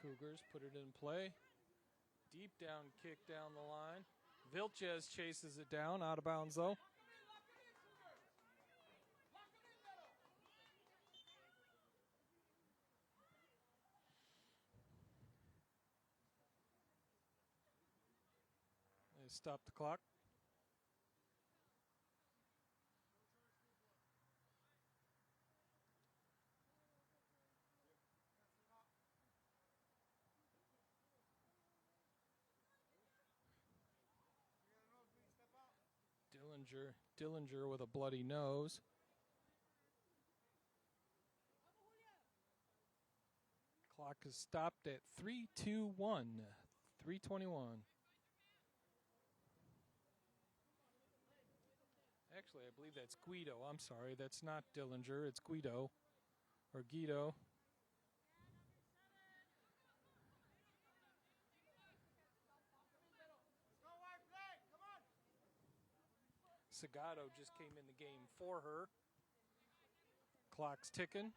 Cougars put it in play. Deep down kick down the line. Vilches chases it down, out of bounds though. They stop the clock. Dillinger with a bloody nose. Clock is stopped at 3:21. 3:21. Actually, I believe that's Guido. I'm sorry, that's not Dillinger. It's Guido or Guido. Sagado just came in the game for her. Clock's ticking.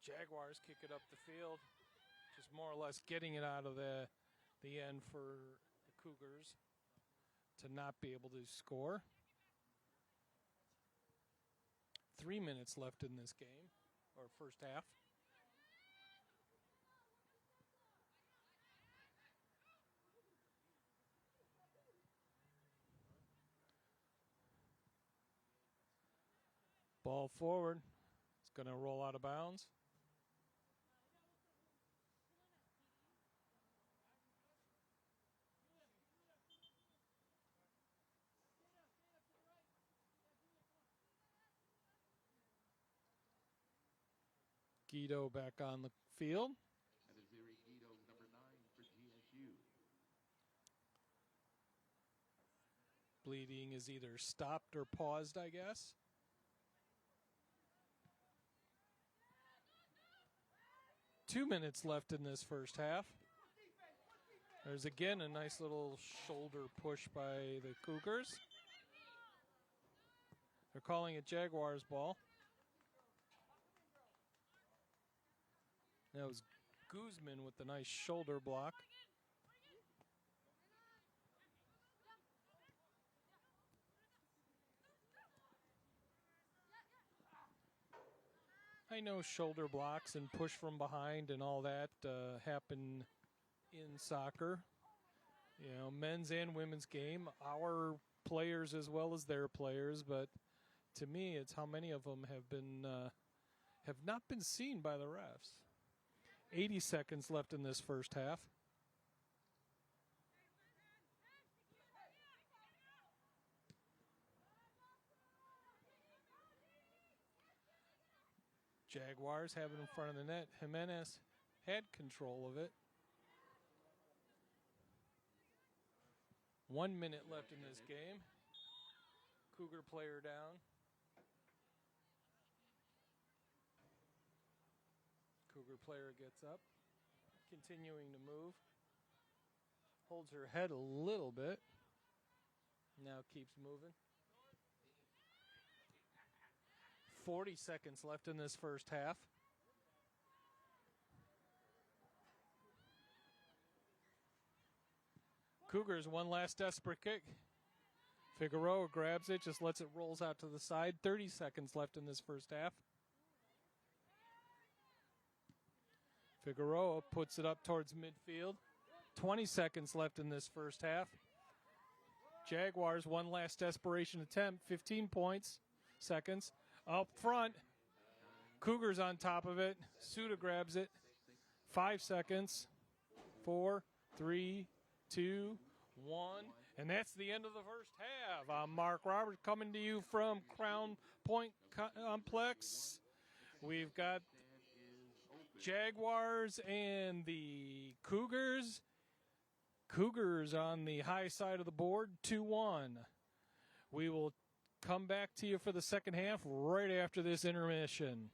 Jaguars kick it up the field. Just more or less getting it out of the end for the Cougars to not be able to score. 3 minutes left in this game, or first half. Ball forward. It's going to roll out of bounds. Guido back on the field. That is Zuri Guido, number 9 for GSU. Bleeding is either stopped or paused, I guess. Two minutes left in this first half. There's again a nice little shoulder push by the Cougars. They're calling it Jaguars ball. That was Guzman with the nice shoulder block. I know shoulder blocks and push from behind and all that happen in soccer. You know, men's and women's game, our players as well as their players. But to me, it's how many of them have not been seen by the refs. 80 seconds left in this first half. Jaguars have it in front of the net. Jimenez had control of it. 1 minute left in this game. Cougar player down. Cougar player gets up, continuing to move. Holds her head a little bit. Now keeps moving. 40 seconds left in this first half. Cougars, one last desperate kick. Figueroa grabs it, just lets it rolls out to the side. 30 seconds left in this first half. Figueroa puts it up towards midfield. 20 seconds left in this first half. Jaguars, one last desperation attempt. 15 seconds. Up front. Cougars on top of it. Suda grabs it. 5 seconds. 4, 3, 2, 1. And that's the end of the first half. I'm Mark Roberts coming to you from Crown Point Complex. We've got Jaguars and the Cougars. Cougars on the high side of the board, 2-1. We will come back to you for the second half right after this intermission.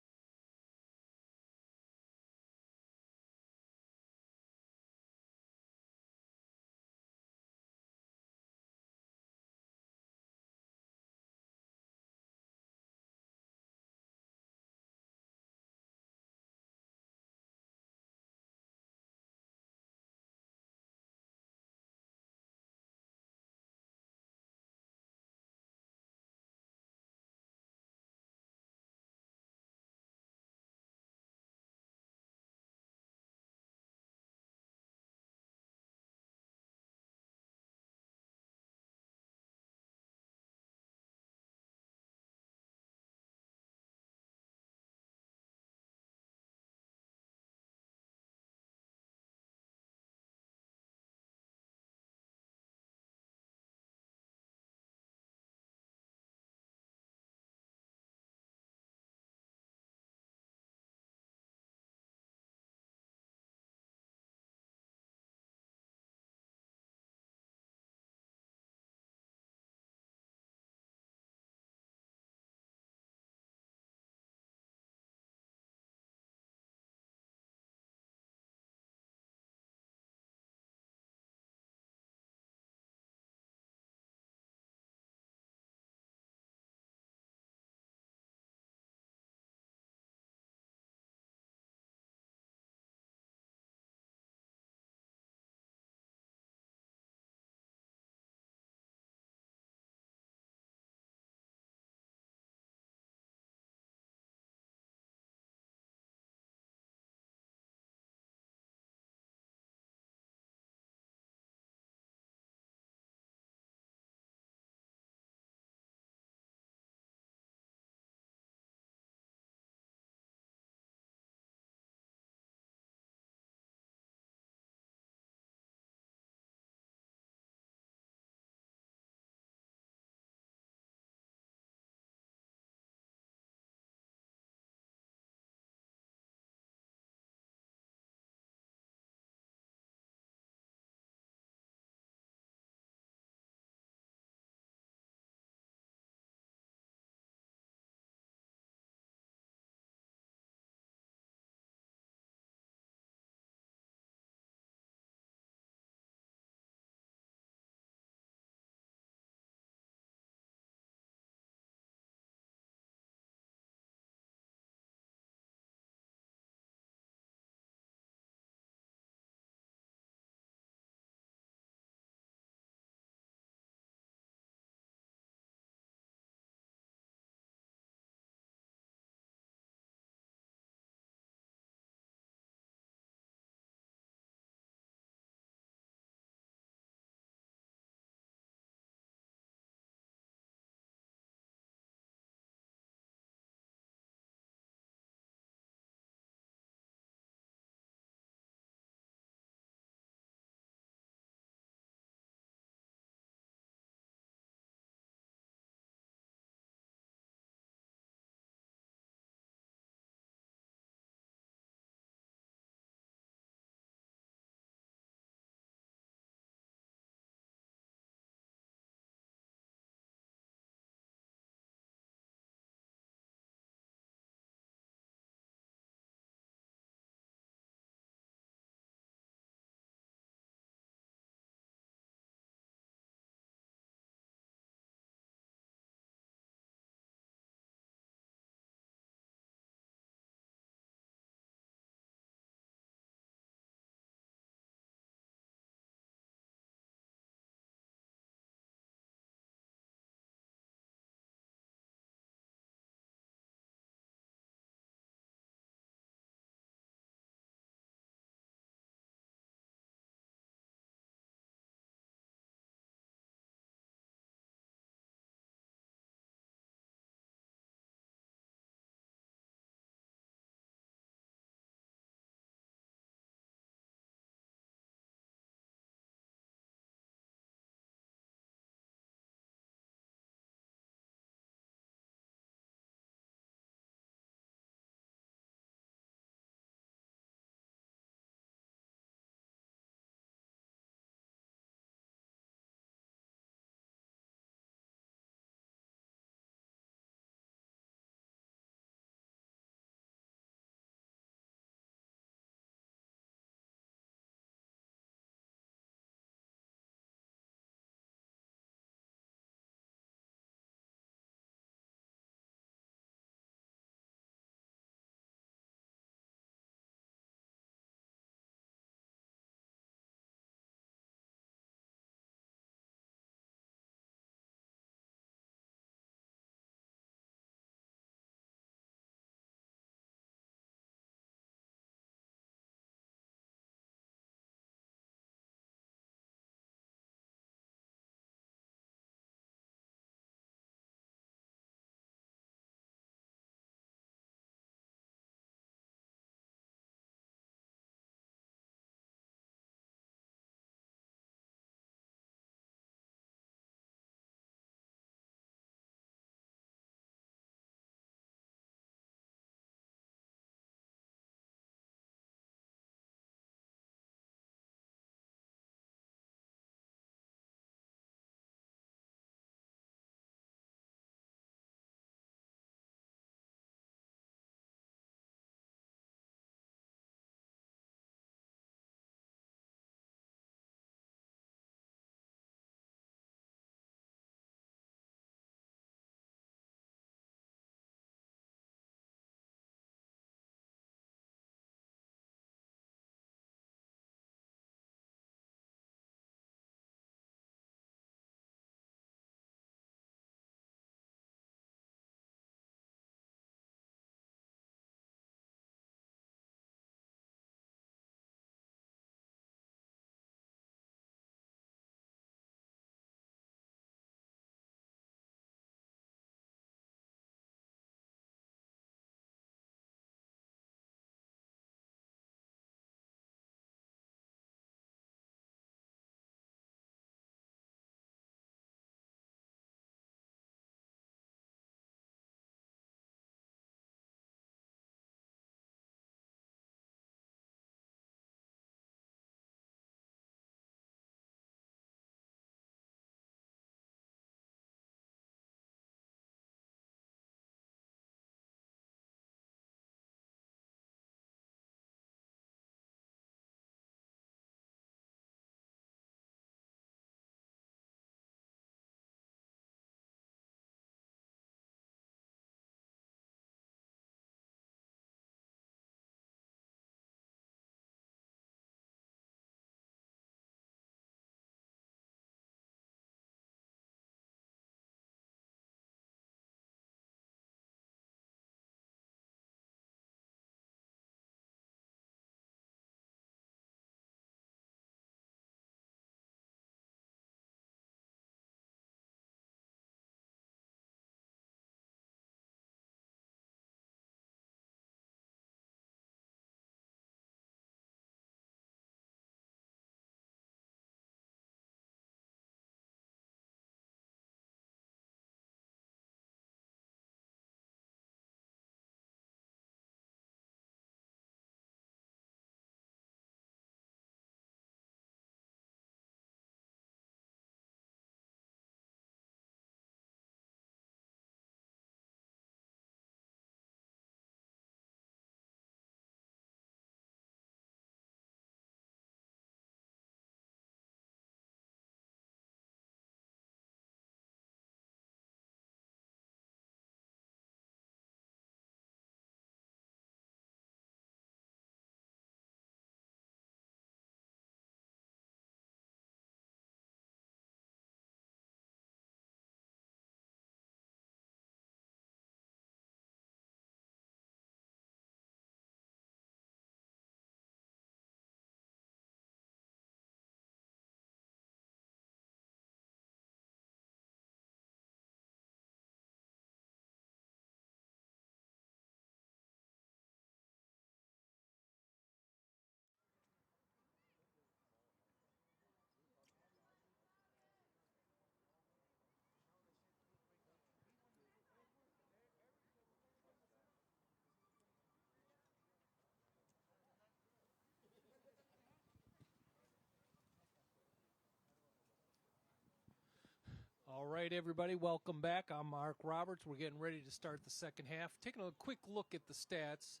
All right, everybody, welcome back. I'm Mark Roberts. We're getting ready to start the second half. Taking a quick look at the stats.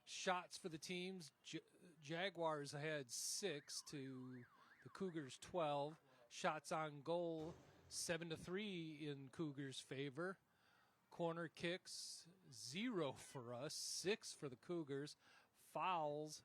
Shots for the teams. Jaguars ahead 6 to the Cougars 12. Shots on goal 7-3 in Cougars' favor. Corner kicks 0 for us, 6 for the Cougars. Fouls,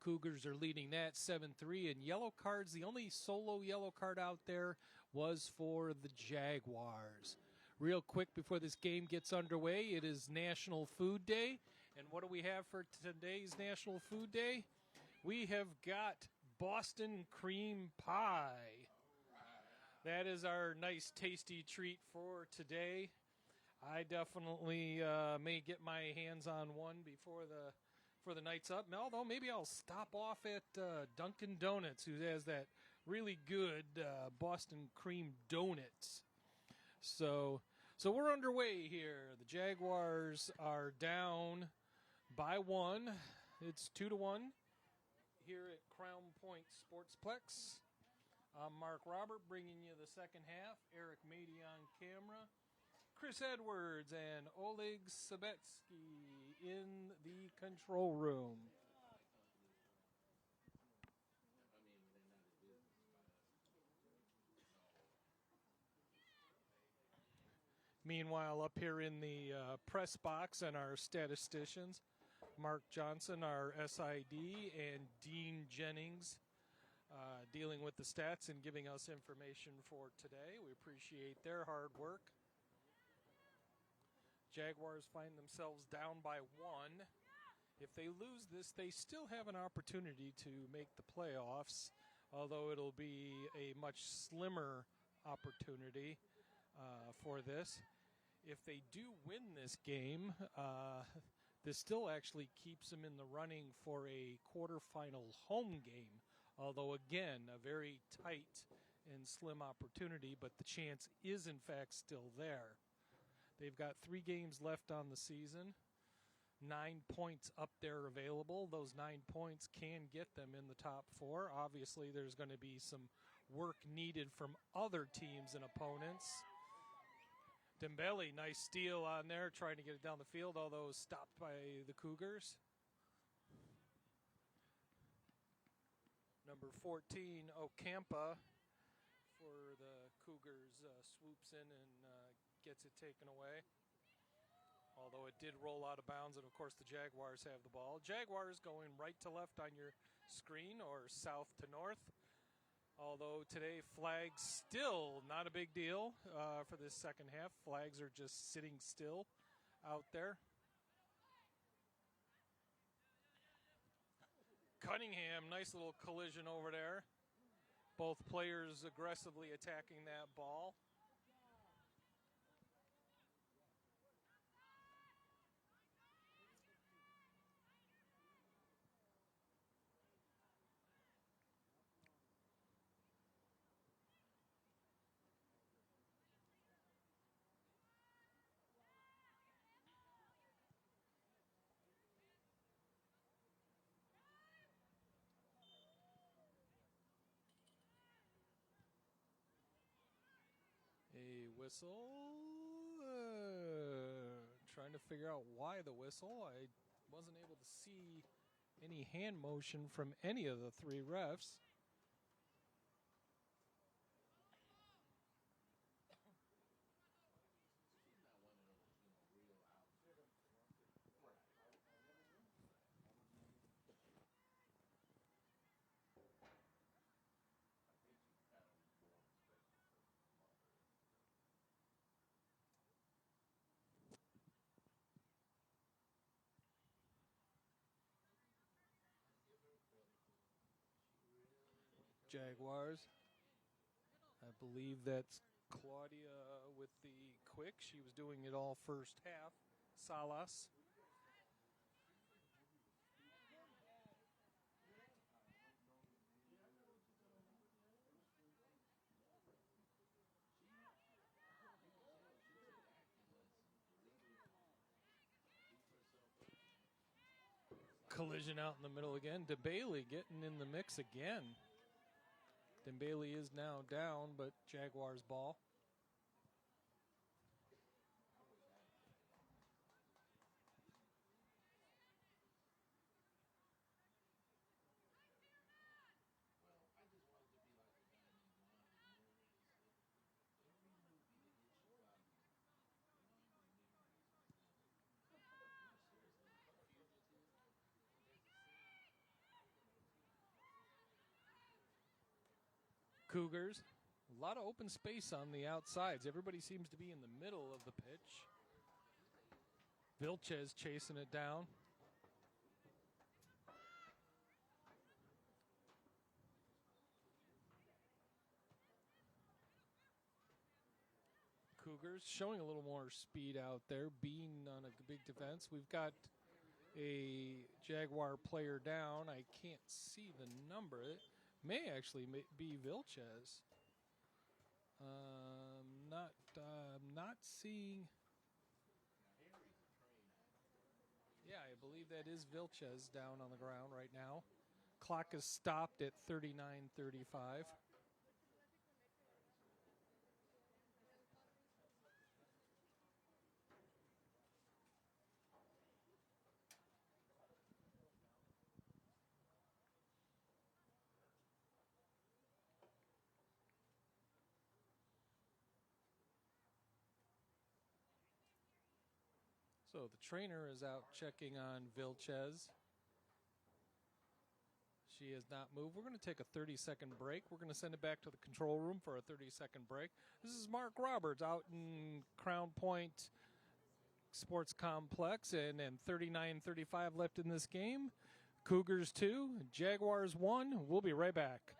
Cougars are leading that 7-3. And yellow cards, the only solo yellow card out there was for the Jaguars. Real quick before this game gets underway, it is National Food Day. And what do we have for today's National Food Day? We have got Boston cream pie. That is our nice, tasty treat for today. I definitely may get my hands on one before the night's up. Although maybe I'll stop off at Dunkin' Donuts, who has that really good Boston cream donuts. So we're underway here. The Jaguars are down by 1. It's 2-1 here at Crown Point Sportsplex. I'm Mark Robert, bringing you the second half. Eric Mady on camera. Chris Edwards and Oleg Sabetsky in the control room. Meanwhile, up here in the press box and our statisticians, Mark Johnson, our SID, and Dean Jennings, dealing with the stats and giving us information for today. We appreciate their hard work. Jaguars find themselves down by 1. If they lose this, they still have an opportunity to make the playoffs, although it'll be a much slimmer opportunity for this. If they do win this game, this still actually keeps them in the running for a quarterfinal home game, although, again, a very tight and slim opportunity, but the chance is, in fact, still there. They've got 3 games left on the season, 9 points up there available. Those 9 points can get them in the top 4. Obviously, there's going to be some work needed from other teams and opponents. Dembele, nice steal on there, trying to get it down the field, although stopped by the Cougars. Number 14, Ocampa, for the Cougars, swoops in and gets it taken away. Although it did roll out of bounds, and of course the Jaguars have the ball. Jaguars going right to left on your screen, or south to north. Although today flags still not a big deal for this second half. Flags are just sitting still out there. Cunningham, nice little collision over there. Both players aggressively attacking that ball. A whistle. Trying to figure out why the whistle. I wasn't able to see any hand motion from any of the 3 refs. Jaguars. I believe that's Claudia with the quick. She was doing it all first half. Salas. Collision out in the middle again. Dembele getting in the mix again. Dembele is now down, but Jaguars ball. Cougars. A lot of open space on the outsides. Everybody seems to be in the middle of the pitch. Vilches chasing it down. Cougars showing a little more speed out there, being on a big defense. We've got a Jaguar player down. I can't see the number. It may actually be Vilches. Not seeing. Yeah, I believe that is Vilches down on the ground right now. Clock is stopped at 39:35. So the trainer is out checking on Vilches. She has not moved. We're going to take a 30-second break. We're going to send it back to the control room for a 30-second break. This is Mark Roberts out in Crown Point Sports Complex, and 39:35 left in this game. Cougars 2, Jaguars 1. We'll be right back.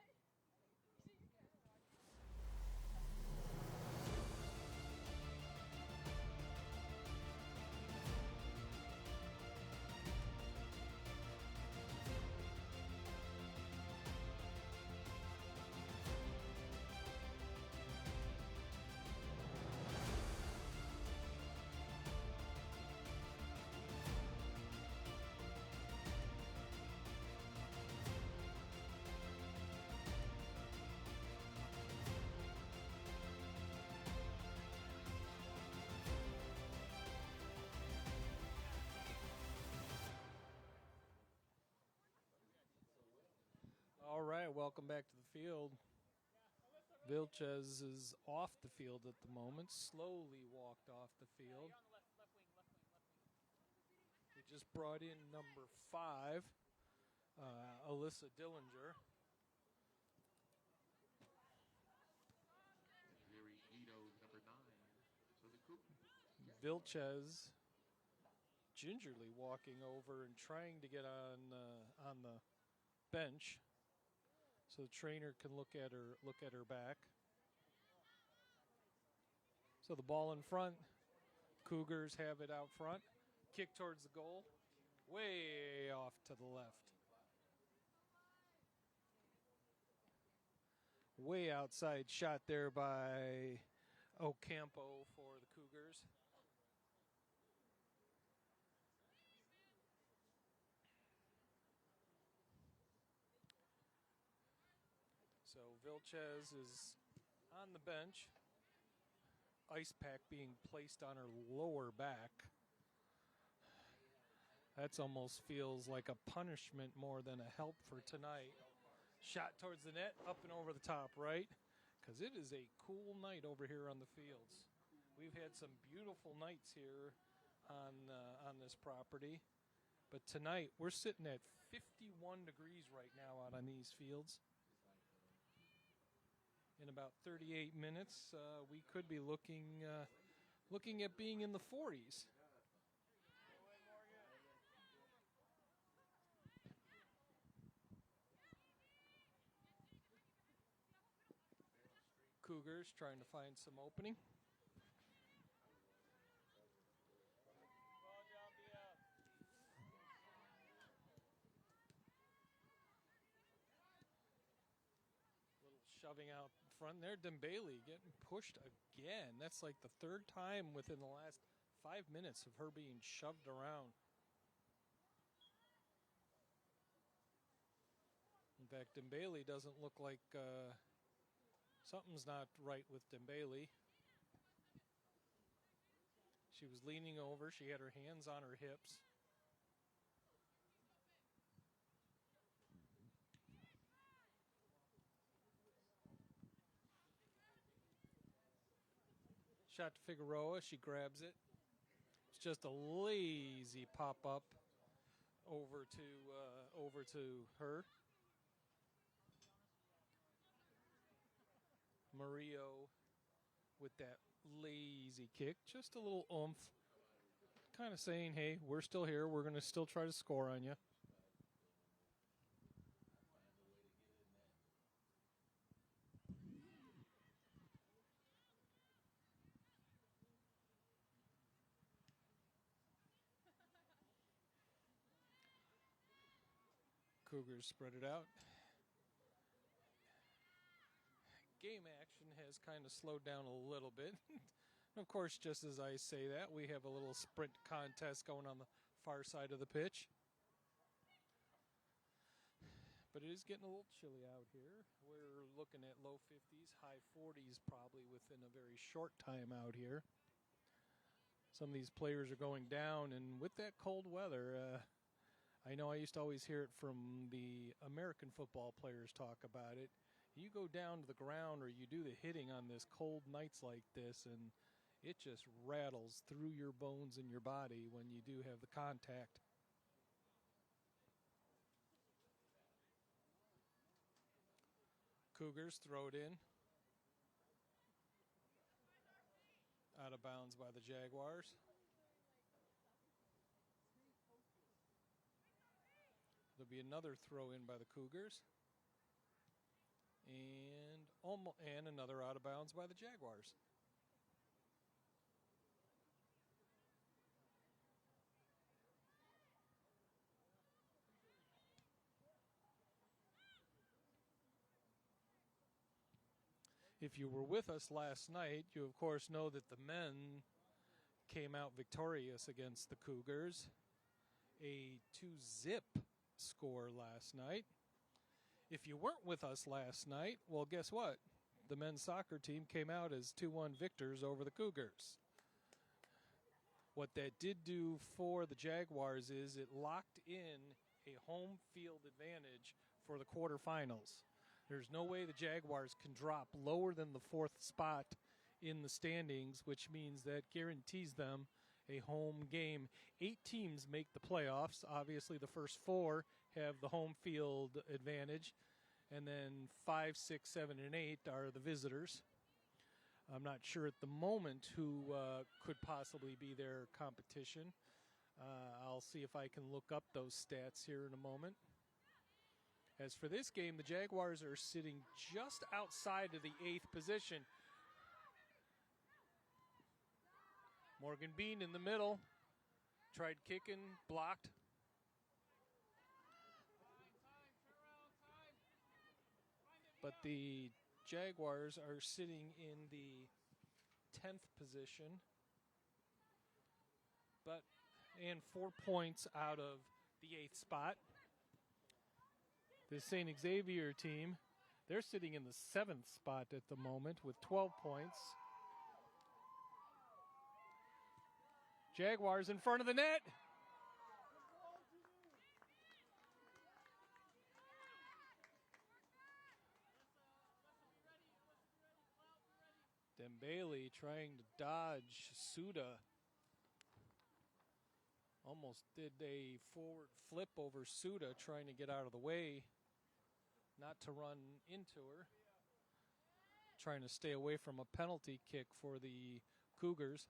All right, welcome back to the field. Vilches is off the field at the moment, slowly walked off the field. We just brought in number 5, Alyssa Dillinger. Vilches gingerly walking over and trying to get on the bench, so the trainer can look at her back. So the ball in front. Cougars have it out front. Kick towards the goal. Way off to the left. Way outside shot there by Ocampo for the Cougars. So Vilches is on the bench. Ice pack being placed on her lower back. That almost feels like a punishment more than a help for tonight. Shot towards the net, up and over the top right, because it is a cool night over here on the fields. We've had some beautiful nights here on this property, but tonight we're sitting at 51 degrees right now out on these fields. In about 38 minutes, we could be looking at being in the 40s. Cougars trying to find some opening. Little shoving out front there. Dembele getting pushed again. That's like the third time within the last 5 minutes of her being shoved around. In fact, Dembele doesn't look like something's not right with Dembele. She was leaning over. She had her hands on her hips. Shot to Figueroa. She grabs it. It's just a lazy pop up over to her. Murillo with that lazy kick. Just a little oomph. Kind of saying, hey, we're still here. We're going to still try to score on you. Cougars spread it out. Game action has kind of slowed down a little bit. And of course, just as I say that, we have a little sprint contest going on the far side of the pitch. But it is getting a little chilly out here. We're looking at low 50s, high 40s probably within a very short time out here. Some of these players are going down, and with that cold weather, I know I used to always hear it from the American football players talk about it. You go down to the ground or you do the hitting on this cold nights like this, and it just rattles through your bones in your body when you do have the contact. Cougars throw it in. Out of bounds by the Jaguars. There'll be another throw in by the Cougars. And another out of bounds by the Jaguars. If you were with us last night, you of course know that the men came out victorious against the Cougars. A 2-zip score last night. If you weren't with us last night, well, guess what? The men's soccer team came out as 2-1 victors over the Cougars. What that did do for the Jaguars is it locked in a home field advantage for the quarterfinals. There's no way the Jaguars can drop lower than the 4th spot in the standings, which means that guarantees them a home game. 8 teams make the playoffs. Obviously, the first 4 have the home field advantage, and then 5, 6, 7, and 8 are the visitors. I'm not sure at the moment who could possibly be their competition. I'll see if I can look up those stats here in a moment. As for this game, the Jaguars are sitting just outside of the 8th position. Morgan Bean in the middle. Tried kicking, blocked. But the Jaguars are sitting in the 10th position. And 4 points out of the 8th spot. The St. Xavier team, they're sitting in the 7th spot at the moment with 12 points. Jaguars in front of the net. Dembele trying to dodge Suda. Almost did a forward flip over Suda, trying to get out of the way, not to run into her. Trying to stay away from a penalty kick for the Cougars.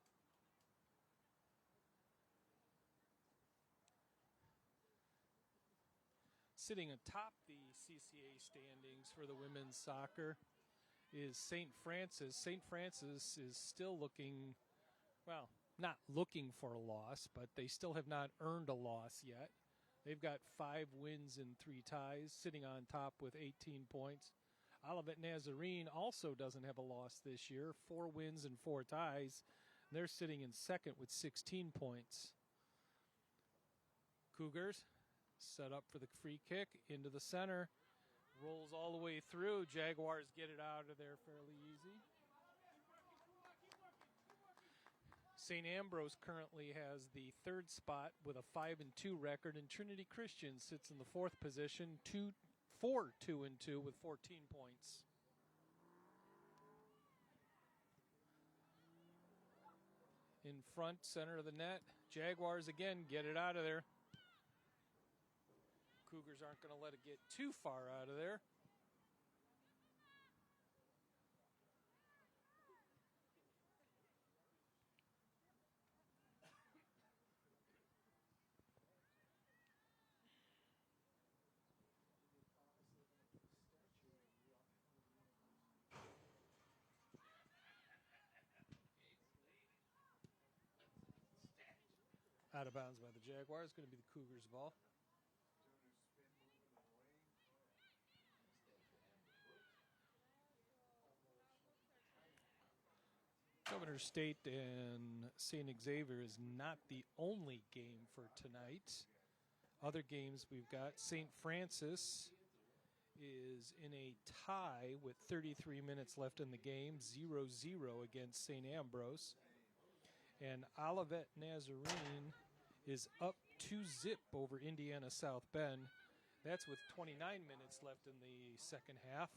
Sitting atop the CCA standings for the women's soccer is St. Francis. St. Francis is still looking, well, not looking for a loss, but they still have not earned a loss yet. They've got 5 wins and 3 ties, sitting on top with 18 points. Olivet Nazarene also doesn't have a loss this year, 4 wins and 4 ties. They're sitting in second with 16 points. Cougars set up for the free kick into the center. Rolls all the way through. Jaguars get it out of there fairly easy. St. Ambrose currently has the 3rd spot with a 5-2 record, and Trinity Christian sits in the 4th position, 2-2 with 14 points. In front, center of the net, Jaguars again get it out of there. Cougars aren't going to let it get too far out of there. Out of bounds by the Jaguars. Going to be the Cougars' ball. Governor State and St. Xavier is not the only game for tonight. Other games we've got St. Francis is in a tie with 33 minutes left in the game, 0-0 against St. Ambrose. And Olivet Nazarene is up 2-0 over Indiana South Bend. That's with 29 minutes left in the second half.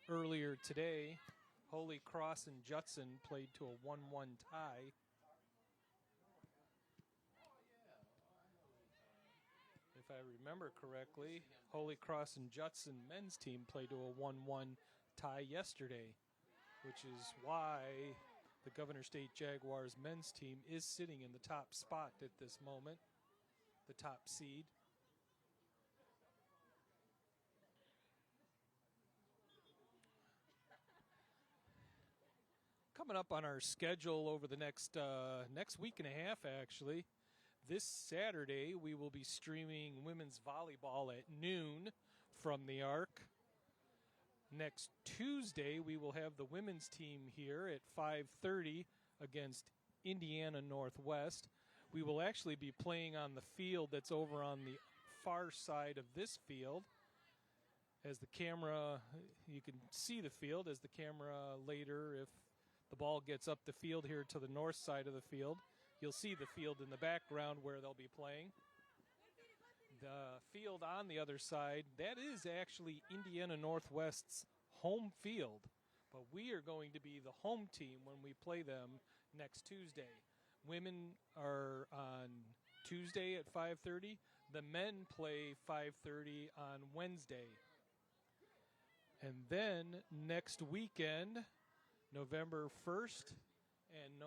Earlier today, Holy Cross and Judson played to a 1-1 tie. If I remember correctly, Holy Cross and Judson men's team played to a 1-1 tie yesterday, which is why the Governor State Jaguars men's team is sitting in the top spot at this moment, the top seed. Coming up on our schedule over the next week and a half, actually. This Saturday, we will be streaming women's volleyball at noon from the Arc. Next Tuesday, we will have the women's team here at 5:30 against Indiana Northwest. We will actually be playing on the field that's over on the far side of this field. As the camera, you can see the field as the camera later, if the ball gets up the field here to the north side of the field, you'll see the field in the background where they'll be playing. The field on the other side, that is actually Indiana Northwest's home field. But we are going to be the home team when we play them next Tuesday. Women are on Tuesday at 5:30. The men play 5:30 on Wednesday. And then next weekend, November 1st and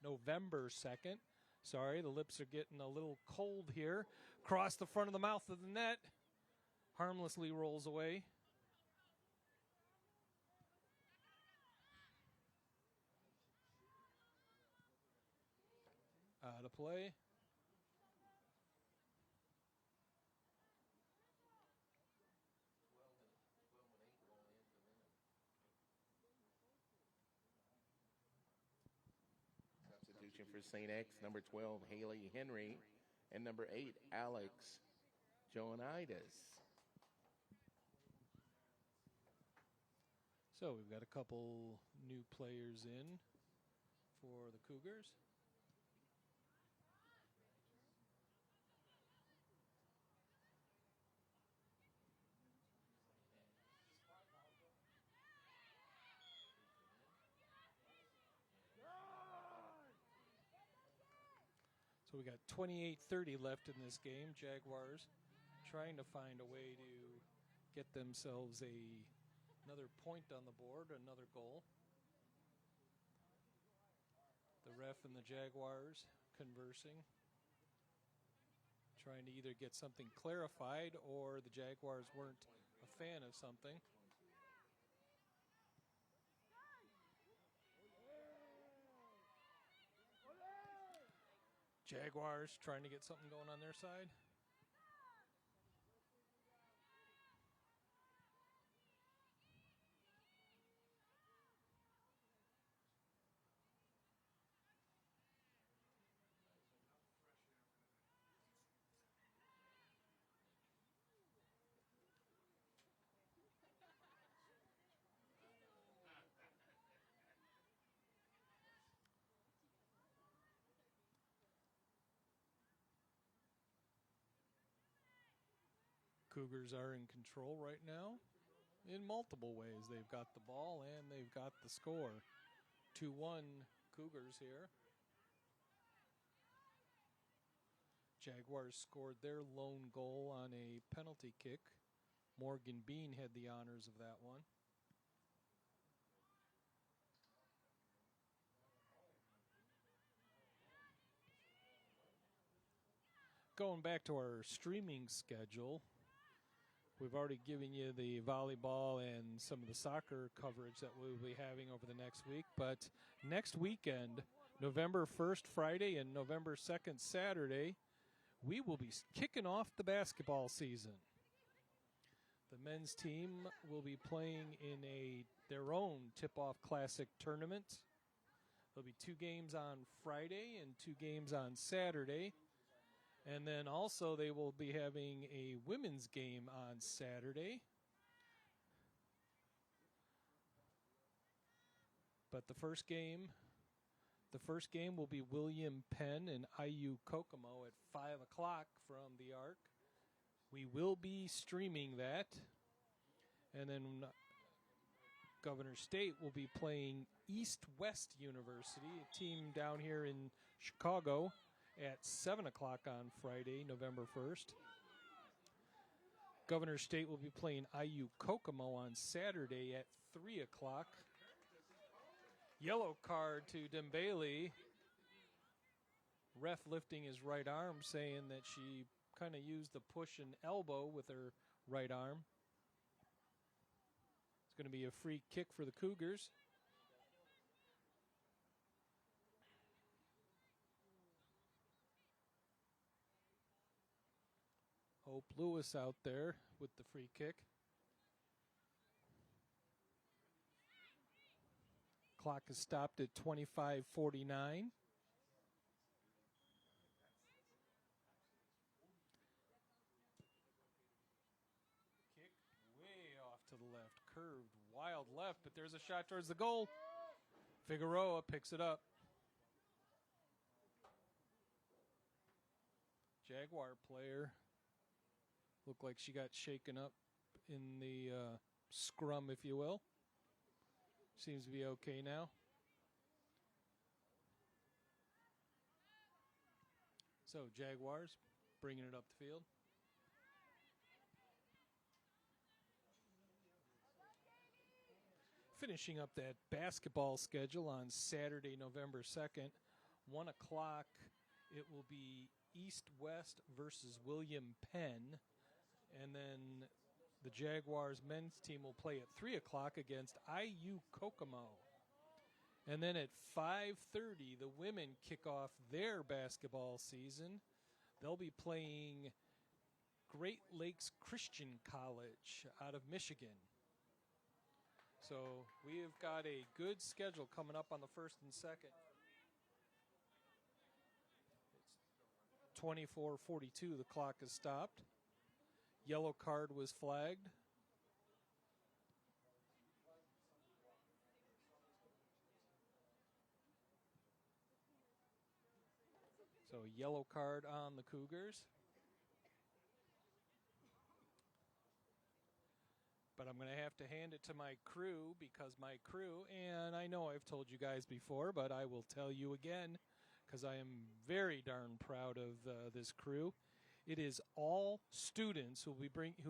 November 2nd. Sorry, the lips are getting a little cold here. Across the front of the mouth of the net. Harmlessly rolls away. Out of play. Substitution for St. X, number 12, Haley Henry, and number 8, Alex Joanidas. So we've got a couple new players in for the Cougars. So we got 28:30 left in this game. Jaguars trying to find a way to get themselves another point on the board, another goal. The ref and the Jaguars conversing, trying to either get something clarified or the Jaguars weren't a fan of something. Jaguars trying to get something going on their side. Cougars are in control right now in multiple ways. They've got the ball and they've got the score. 2-1 Cougars here. Jaguars scored their lone goal on a penalty kick. Morgan Bean had the honors of that one. Going back to our streaming schedule, we've already given you the volleyball and some of the soccer coverage that we'll be having over the next week. But next weekend, November 1st, Friday, and November 2nd, Saturday, we will be kicking off the basketball season. The men's team will be playing in their own tip-off classic tournament. There'll be 2 games on Friday and 2 games on Saturday. And then also they will be having a women's game on Saturday. But the first game will be William Penn and IU Kokomo at 5 o'clock from the Arc. We will be streaming that. And then Governor State will be playing East West University, a team down here in Chicago, at 7 o'clock on Friday, November 1st. Governor State will be playing IU Kokomo on Saturday at 3 o'clock. Yellow card to Dembele. Ref lifting his right arm, saying that she kind of used the push and elbow with her right arm. It's going to be a free kick for the Cougars. Hope Lewis out there with the free kick. Clock is stopped at 25:49. Kick way off to the left, curved, wild left, but there's a shot towards the goal. Figueroa picks it up. Jaguar player looked like she got shaken up in the scrum, if you will. Seems to be okay now. So Jaguars bringing it up the field. Finishing up that basketball schedule on Saturday, November 2nd, 1 o'clock, it will be East West versus William Penn. And then the Jaguars men's team will play at 3 o'clock against IU Kokomo. And then at 5:30, the women kick off their basketball season. They'll be playing Great Lakes Christian College out of Michigan. So we have got a good schedule coming up on the 1st and 2nd. It's 24:42, the clock is stopped. Yellow card was flagged. So yellow card on the Cougars. But I'm going to have to hand it to my crew because my crew, and I know I've told you guys before, but I will tell you again because I am very darn proud of this crew. It is all students who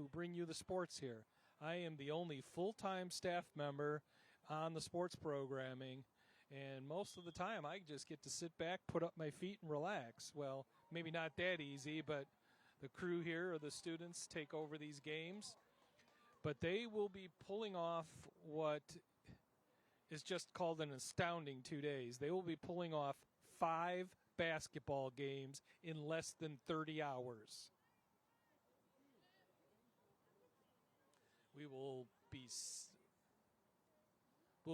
bring you the sports here. I am the only full-time staff member on the sports programming, and most of the time I just get to sit back, put up my feet, and relax. Well, maybe not that easy, but the crew here or the students take over these games. But they will be pulling off what is just called an astounding 2 days. They will be pulling off 5 basketball games in less than 30 hours. We'll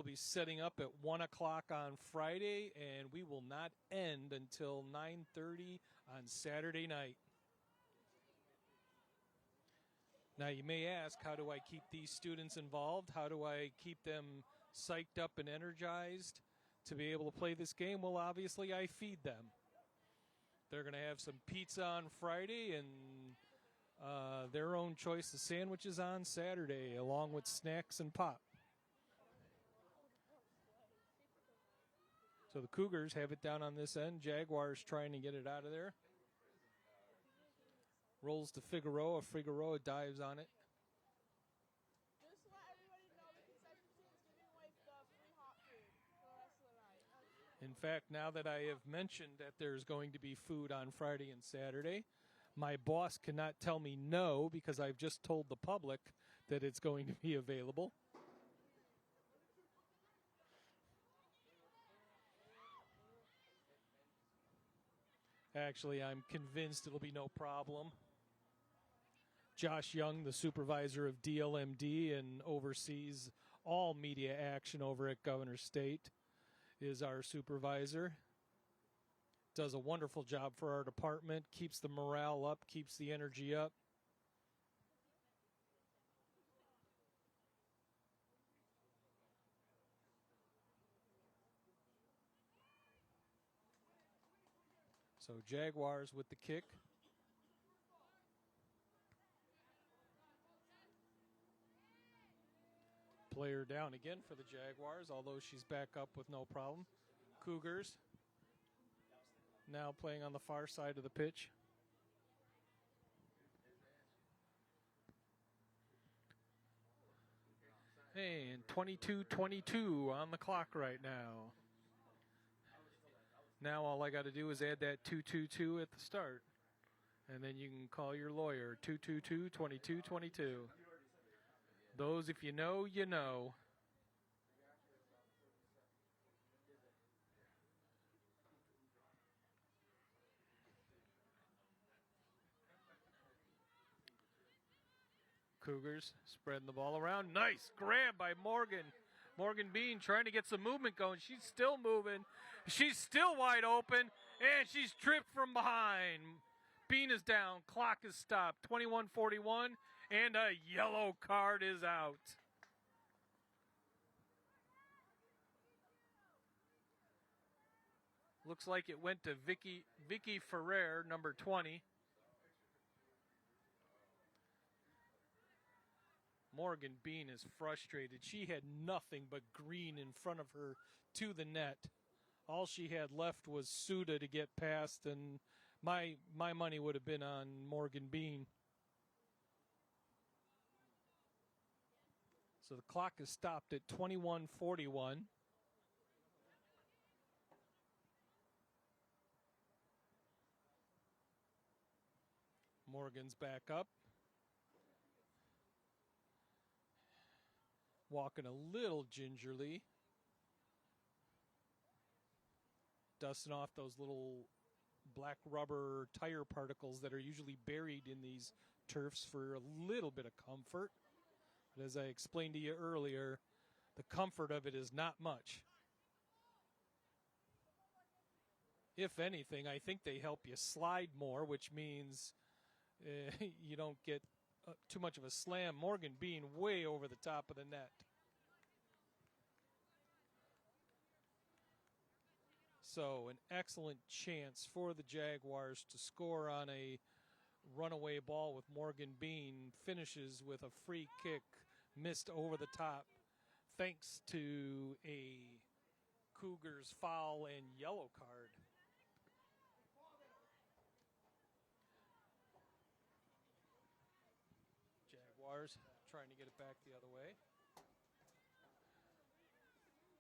be setting up at 1 o'clock on Friday, and we will not end until 9:30 on Saturday night. Now, you may ask, how do I keep these students involved? How do I keep them psyched up and energized to be able to play this game? Well, obviously, I feed them. They're going to have some pizza on Friday and their own choice of sandwiches on Saturday, along with snacks and pop. So the Cougars have it down on this end. Jaguars trying to get it out of there. Rolls to Figueroa. Figueroa dives on it. Just to let everybody know, the concession stand is giving away the free hot food for the rest of the night. In fact, now that I have mentioned that there's going to be food on Friday and Saturday, my boss cannot tell me no because I've just told the public that it's going to be available. Actually, I'm convinced it'll be no problem. Josh Young, the supervisor of DLMD and oversees all media action over at Governor State, is our supervisor. Does a wonderful job for our department, keeps the morale up, keeps the energy up. So Jaguars with the kick. Player down again for the Jaguars, although she's back up with no problem. Cougars now playing on the far side of the pitch. And 22-22 on the clock right now. Now all I got to do is add that 222 at the start. And then you can call your lawyer, 222-2222. Those, if you know, you know. Cougars spreading the ball around. Nice grab by Morgan. Morgan Bean trying to get some movement going. She's still moving. She's still wide open, and she's tripped from behind. Bean is down. Clock is stopped. 21:41, and a yellow card is out. Looks like it went to Vicky Ferrer, number 20. Morgan Bean is frustrated. She had nothing but green in front of her to the net. All she had left was Suda to get past, and my money would have been on Morgan Bean. So the clock is stopped at 21:41. Morgan's back up. Walking a little gingerly. Dusting off those little black rubber tire particles that are usually buried in these turfs for a little bit of comfort. But as I explained to you earlier, the comfort of it is not much. If anything, I think they help you slide more, which means you don't get too much of a slam. Morgan Bean way over the top of the net. So an excellent chance for the Jaguars to score on a runaway ball with Morgan Bean. Finishes with a free kick missed over the top thanks to a Cougars foul and yellow card. Jaguars trying to get it back the other way.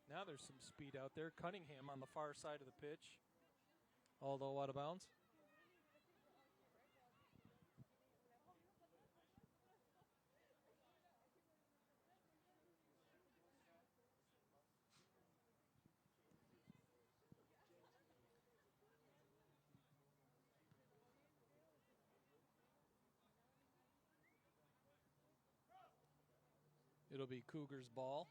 Now there's some speed out there. Cunningham on the far side of the pitch, although out of bounds. It'll be Cougars ball.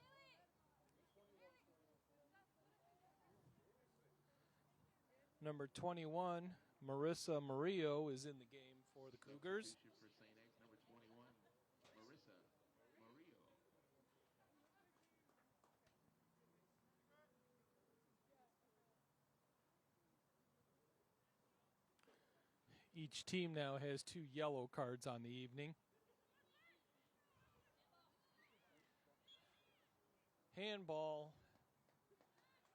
Number 21, Marissa Murillo, is in the game for the Cougars. For St. X, number 21, Marissa Murillo. Each team now has 2 yellow cards on the evening. Handball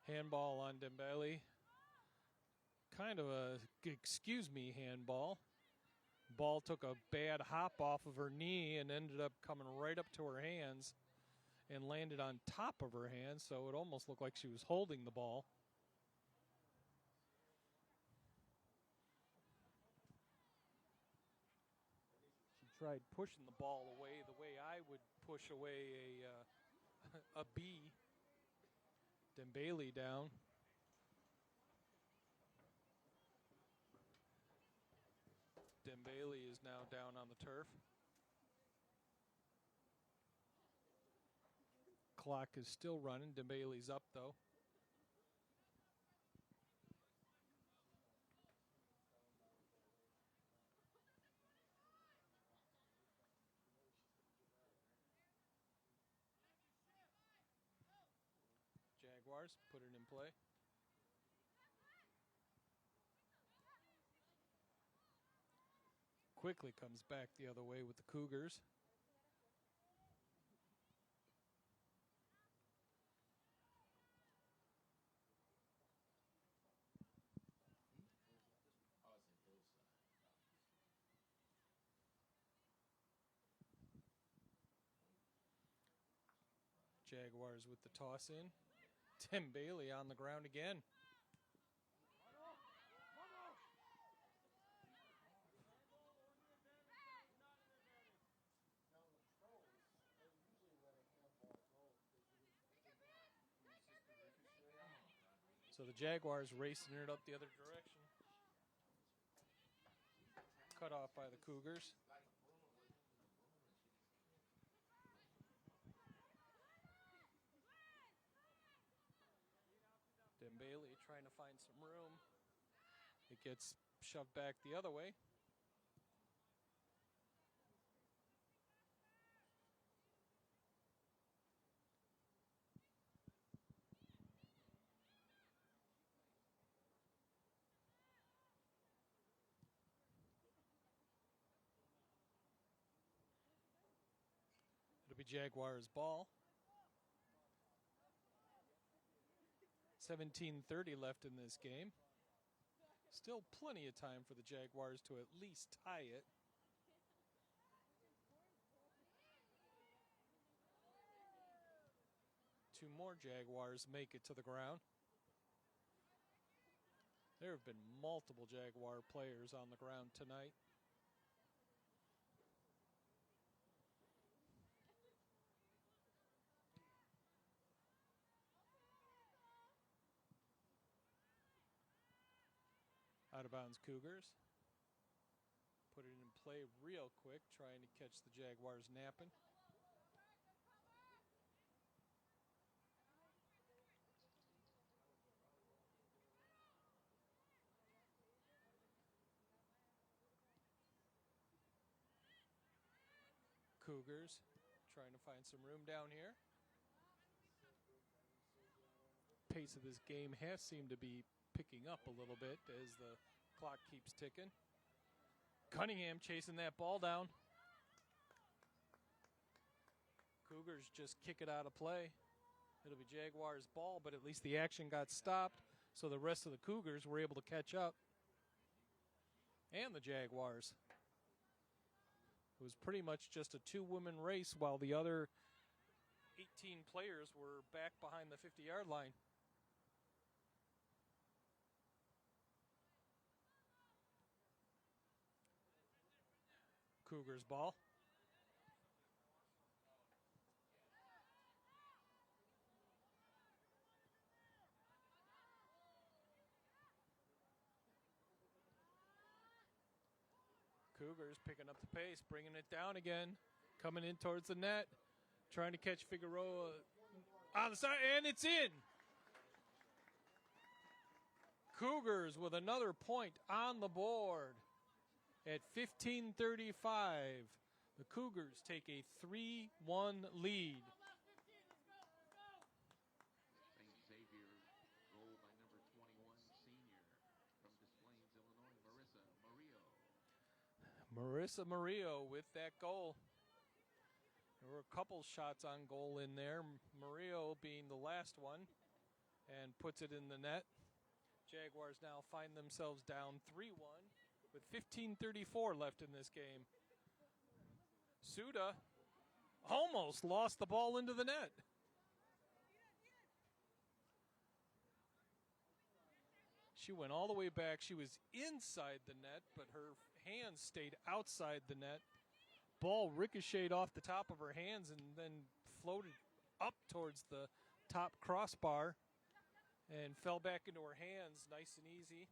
on Dembele. Kind of a, excuse me, handball. Ball took a bad hop off of her knee and ended up coming right up to her hands and landed on top of her hands, so it almost looked like she was holding the ball. She tried pushing the ball away the way I would push away a bee. Dembele down. Dembele is now down on the turf. Clock is still running. Dembele's up, though. Jaguars put it in play. Quickly comes back the other way with the Cougars. Jaguars with the toss in. Dembele on the ground again. So the Jaguars racing it up the other direction. Cut off by the Cougars. Dembele trying to find some room. It gets shoved back the other way. It'll be Jaguars ball. 17:30 left in this game. Still plenty of time for the Jaguars to at least tie it. Two more Jaguars make it to the ground. There have been multiple Jaguar players on the ground tonight. Out of bounds Cougars. Put it in play real quick, trying to catch the Jaguars napping. Cougars trying to find some room down here. Pace of this game has seemed to be picking up a little bit as the clock keeps ticking. Cunningham chasing that ball down. Cougars just kick it out of play. It'll be Jaguars ball, but at least the action got stopped, so the rest of the Cougars were able to catch up. And the Jaguars. It was pretty much just a two-woman race while the other 18 players were back behind the 50-yard line. Cougars ball. Cougars picking up the pace, bringing it down again, coming in towards the net, trying to catch Figueroa on the side, and it's in. Cougars with another point on the board at 15:35. The Cougars take a 3-1 lead. St Xavier goal by number 21, senior from Des Plaines, Illinois, Marissa Murillo with that goal. There were a couple shots on goal in there. Murillo being the last one and puts it in the net. Jaguars now find themselves down 3-1 with 15:34 left in this game. Suda almost lost the ball into the net. She went all the way back. She was inside the net, but her hands stayed outside the net. Ball ricocheted off the top of her hands and then floated up towards the top crossbar and fell back into her hands nice and easy.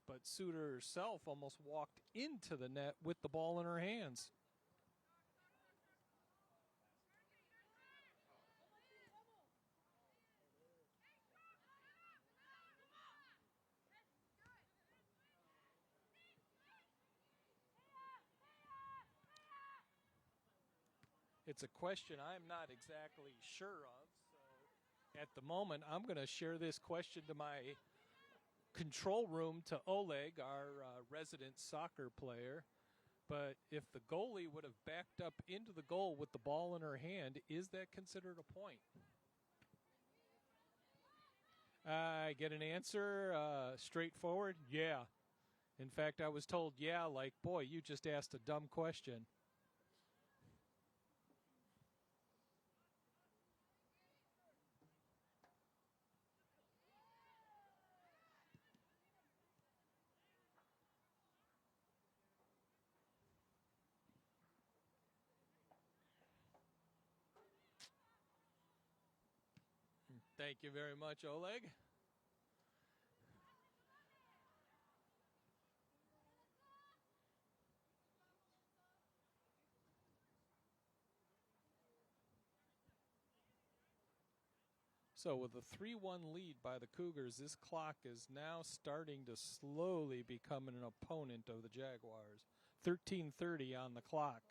but Suter herself almost walked into the net with the ball in her hands. It's a question I'm not exactly sure of. So at the moment, I'm going to share this question to my control room to Oleg, our resident soccer player. But if the goalie would have backed up into the goal with the ball in her hand, is that considered a point? I get an answer, straightforward, yeah. In fact, I was told, yeah, like, boy, you just asked a dumb question. Thank you very much, Oleg. So with a 3-1 lead by the Cougars, this clock is now starting to slowly become an opponent of the Jaguars. 13:30 on the clock.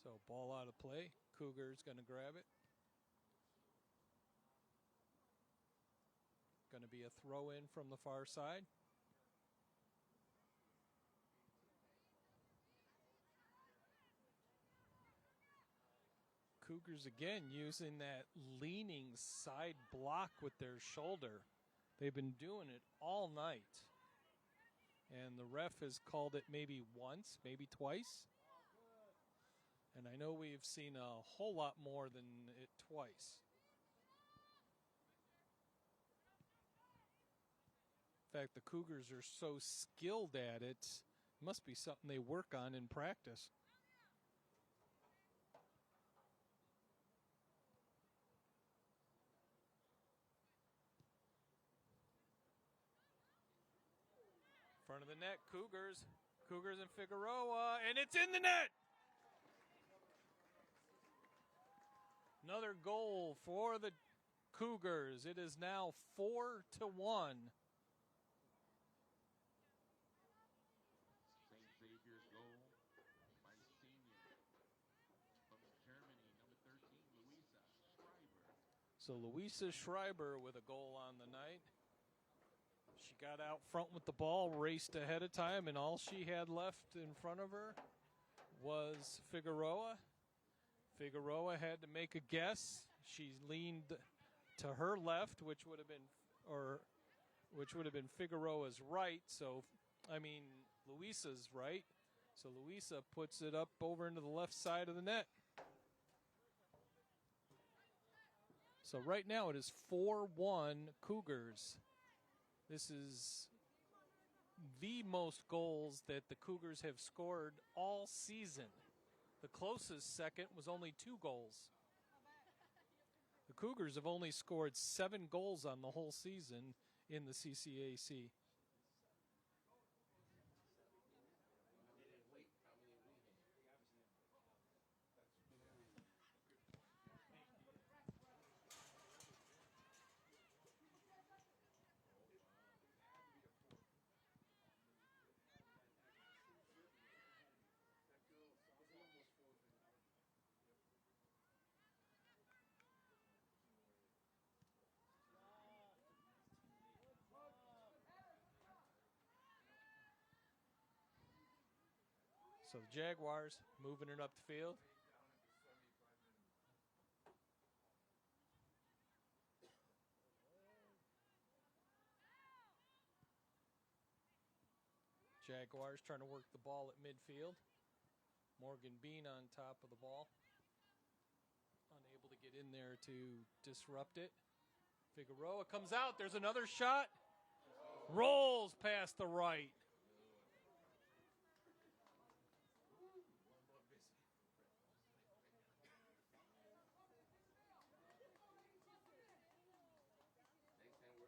So ball out of play. Cougars going to grab it. Going to be a throw in from the far side. Cougars again using that leaning side block with their shoulder. They've been doing it all night. And the ref has called it maybe once, maybe twice. And I know we've seen a whole lot more than it twice. In fact, the Cougars are so skilled at it, it must be something they work on in practice. Front of the net, Cougars. Cougars and Figueroa, and it's in the net! Another goal for the Cougars. It is now 4-1. St. Xavier's goal by senior from Germany, number 13, Louisa Schreiber. So Louisa Schreiber with a goal on the night. She got out front with the ball, raced ahead of time, and all she had left in front of her was Figueroa. Figueroa had to make a guess. She leaned to her left, which would have been Figueroa's right. So, Luisa's right. So Luisa puts it up over into the left side of the net. So right now it is 4-1 Cougars. This is the most goals that the Cougars have scored all season. The closest second was only 2 goals. The Cougars have only scored 7 goals on the whole season in the CCAC. So the Jaguars moving it up the field. Jaguars trying to work the ball at midfield. Morgan Bean on top of the ball. Unable to get in there to disrupt it. Figueroa comes out. There's another shot. Rolls past the right. Next time we're up, we're going to have to start a bonfire. Stay warm.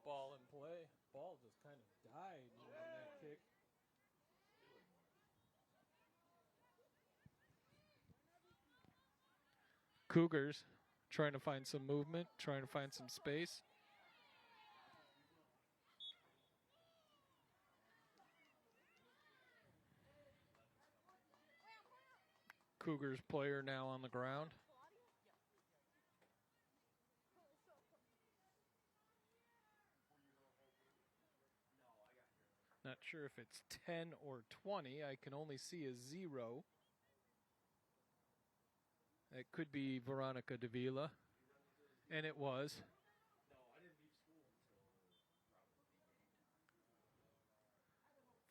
Ball in play. Ball just kind of died on that kick. Cougars trying to find some movement, trying to find some space. Cougars player now on the ground. Not sure if it's 10 or 20. I can only see a 0. It could be Veronica Davila. And it was.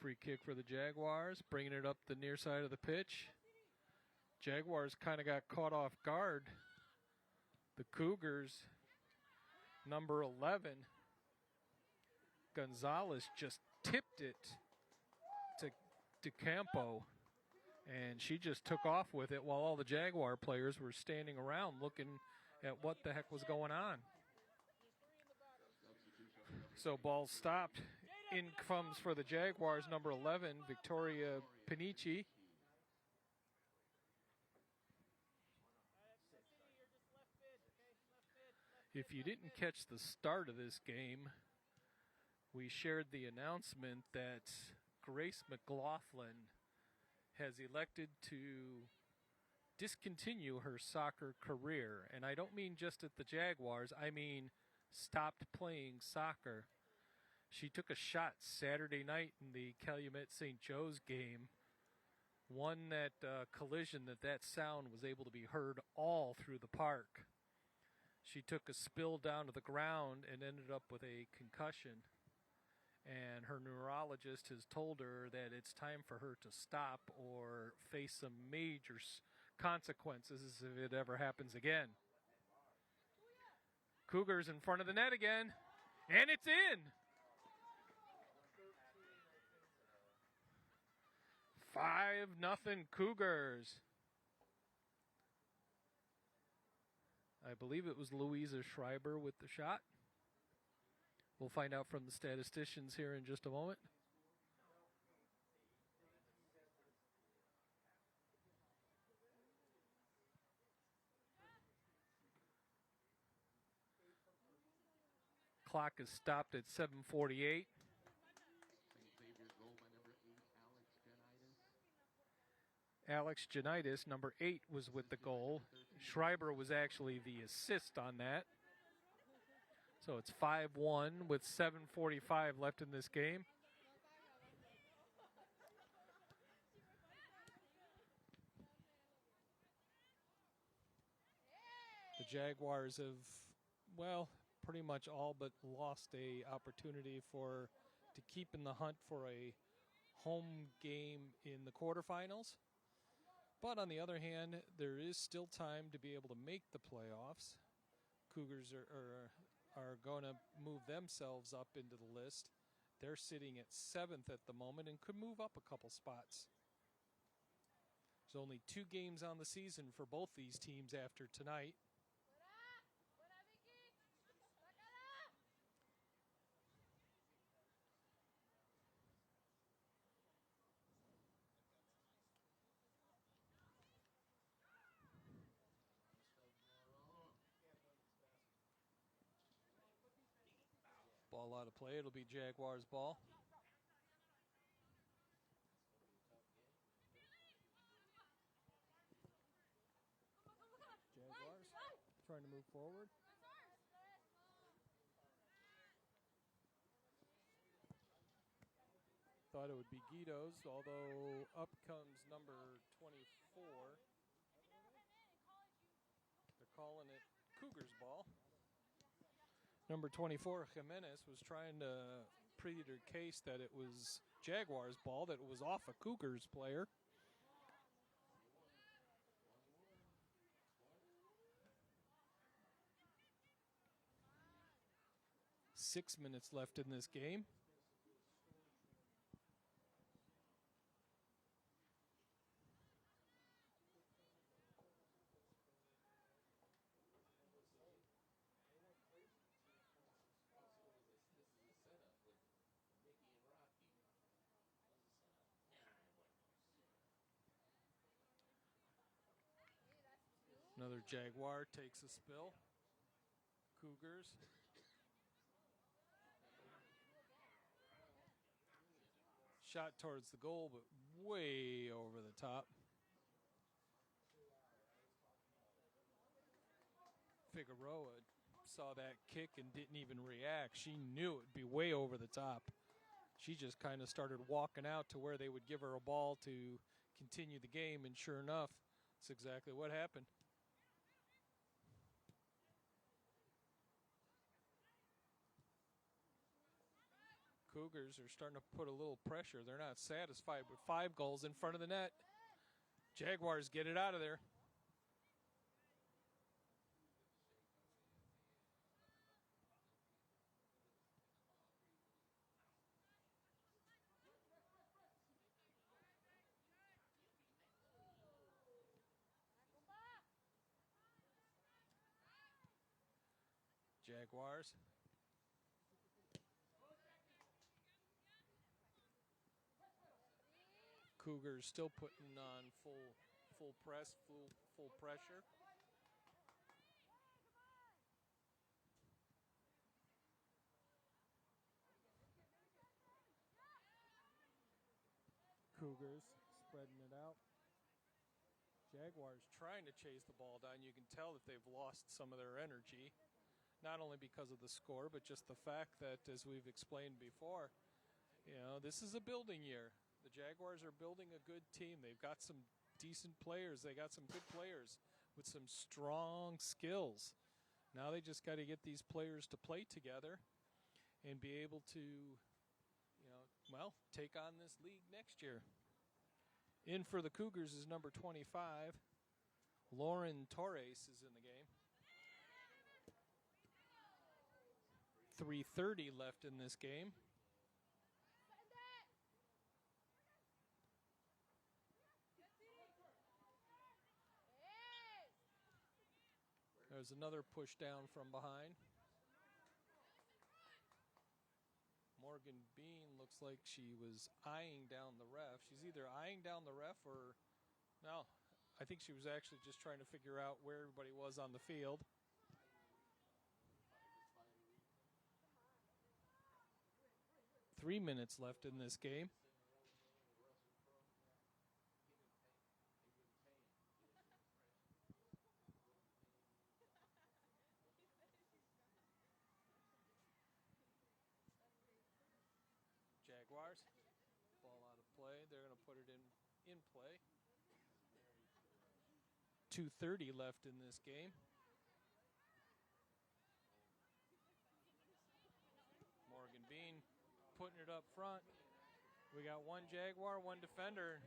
Free kick for the Jaguars, bringing it up the near side of the pitch. Jaguars kind of got caught off guard. The Cougars, number 11, Gonzalez just tipped it to DeCampo, and she just took off with it while all the Jaguar players were standing around looking at what the heck was going on. So ball stopped. In comes for the Jaguars, number 11, Victoria Panici. If you didn't catch the start of this game, we shared the announcement that Grace McLaughlin has elected to discontinue her soccer career. And I don't mean just at the Jaguars, I mean stopped playing soccer. She took a shot Saturday night in the Calumet St. Joe's game. Won that collision that sound was able to be heard all through the park. She took a spill down to the ground and ended up with a concussion. And her neurologist has told her that it's time for her to stop or face some major consequences if it ever happens again. Cougars in front of the net again. And it's in! 5-0 Cougars. I believe it was Louisa Schreiber with the shot. We'll find out from the statisticians here in just a moment. Clock is stopped at 7:48. St. Xavier goal by number 8, Alex Janitis, number 8, was with the goal. Schreiber was actually the assist on that. So it's 5-1 with 7:45 left in this game. The Jaguars have, well, pretty much all but lost a opportunity to keep in the hunt for a home game in the quarterfinals. But on the other hand, there is still time to be able to make the playoffs. Cougars are going to move themselves up into the list. They're sitting at 7th at the moment and could move up a couple spots. There's only 2 games on the season for both these teams after tonight. Ball out of play. It'll be Jaguars ball. Jaguars trying to move forward. Thought it would be Guido's, although up comes number 24. They're calling it Cougars ball. Number 24, Jimenez, was trying to plead her case that it was Jaguars' ball, that it was off a Cougars player. Six minutes left in this game. Another Jaguar takes a spill. Cougars. Shot towards the goal, but way over the top. Figueroa saw that kick and didn't even react. She knew it would be way over the top. She just kind of started walking out to where they would give her a ball to continue the game, and sure enough, that's exactly what happened. Cougars are starting to put a little pressure. They're not satisfied with 5 goals in front of the net. Jaguars get it out of there. Jaguars. Cougars still putting on full press, full pressure. Cougars spreading it out. Jaguars trying to chase the ball down. You can tell that they've lost some of their energy, not only because of the score, but just the fact that, as we've explained before, this is a building year. The Jaguars are building a good team. They've got some decent players. They got some good players with some strong skills. Now they just got to get these players to play together and be able to, take on this league next year. In for the Cougars is number 25. Lauren Torres is in the game. 3:30 left in this game. There's another push down from behind. Morgan Bean looks like she was eyeing down the ref. She's either eyeing down the ref or, no, I think she was actually just trying to figure out where everybody was on the field. Three minutes left in this game. Jaguars, ball out of play. They're going to put it in play. 2:30 left in this game. Morgan Bean putting it up front. We got one Jaguar, one defender.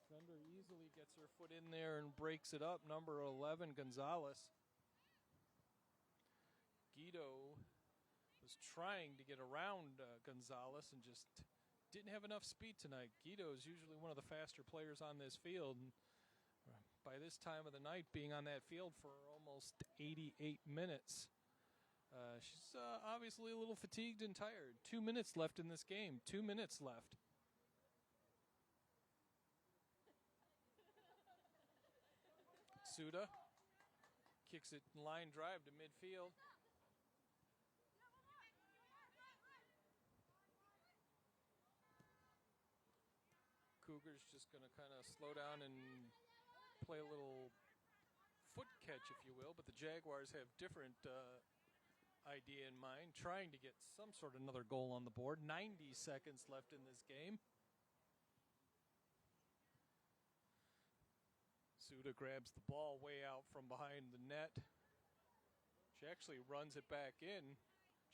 Defender easily gets her foot in there and breaks it up. Number 11, Gonzalez. Guido was trying to get around Gonzalez and just didn't have enough speed tonight. Guido is usually one of the faster players on this field. And by this time of the night, being on that field for almost 88 minutes, she's obviously a little fatigued and tired. 2 minutes left in this game. 2 minutes left. Suda kicks it line drive to midfield. Cougars just going to kind of slow down and play a little foot catch, if you will, but the Jaguars have different idea in mind, trying to get some sort of another goal on the board. 90 seconds left in this game. Suda grabs the ball way out from behind the net. She actually runs it back in.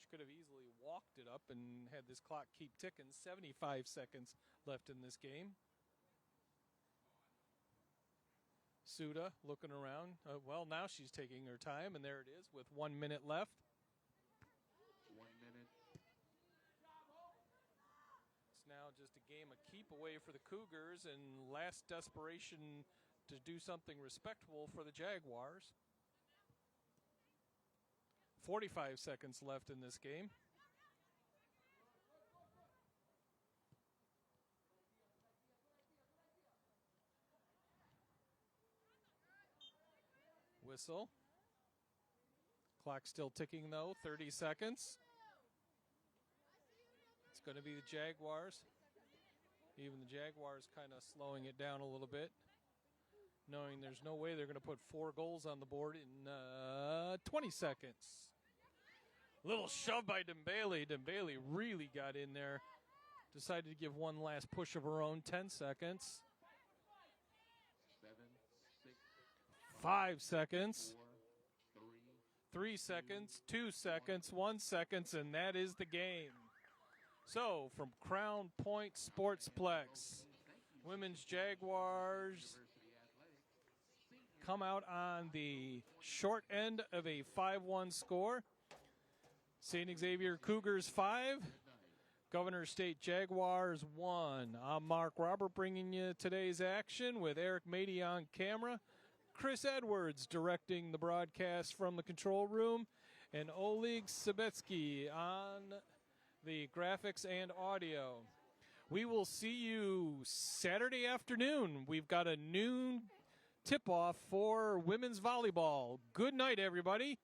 She could have easily walked it up and had this clock keep ticking. 75 seconds left in this game. Suda looking around. Well, now she's taking her time, and there it is with 1 minute left. 1 minute. It's now just a game of keep away for the Cougars and last desperation to do something respectable for the Jaguars. 45 seconds left in this game. Whistle. Clock still ticking though, 30 seconds. It's going to be the Jaguars. Even the Jaguars kind of slowing it down a little bit, knowing there's no way they're going to put 4 goals on the board in 20 seconds. Little shove by Dembele. Dembele really got in there. Decided to give one last push of her own. 10 seconds. 7, 6, 5 seconds. 4, 3. 3 seconds. 2 seconds. 1 second. And that is the game. So, from Crown Point Sportsplex, Women's Jaguars come out on the short end of a 5-1 score. St. Xavier Cougars 5, Governor State Jaguars 1. I'm Mark Robert bringing you today's action with Eric Mady on camera, Chris Edwards directing the broadcast from the control room, and Oleg Sabetsky on the graphics and audio. We will see you Saturday afternoon. We've got a noon tip-off for women's volleyball. Good night, everybody.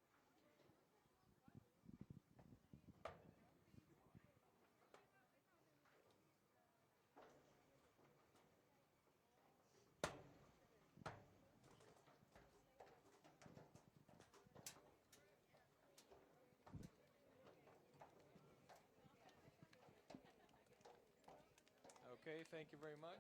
Okay, thank you very much.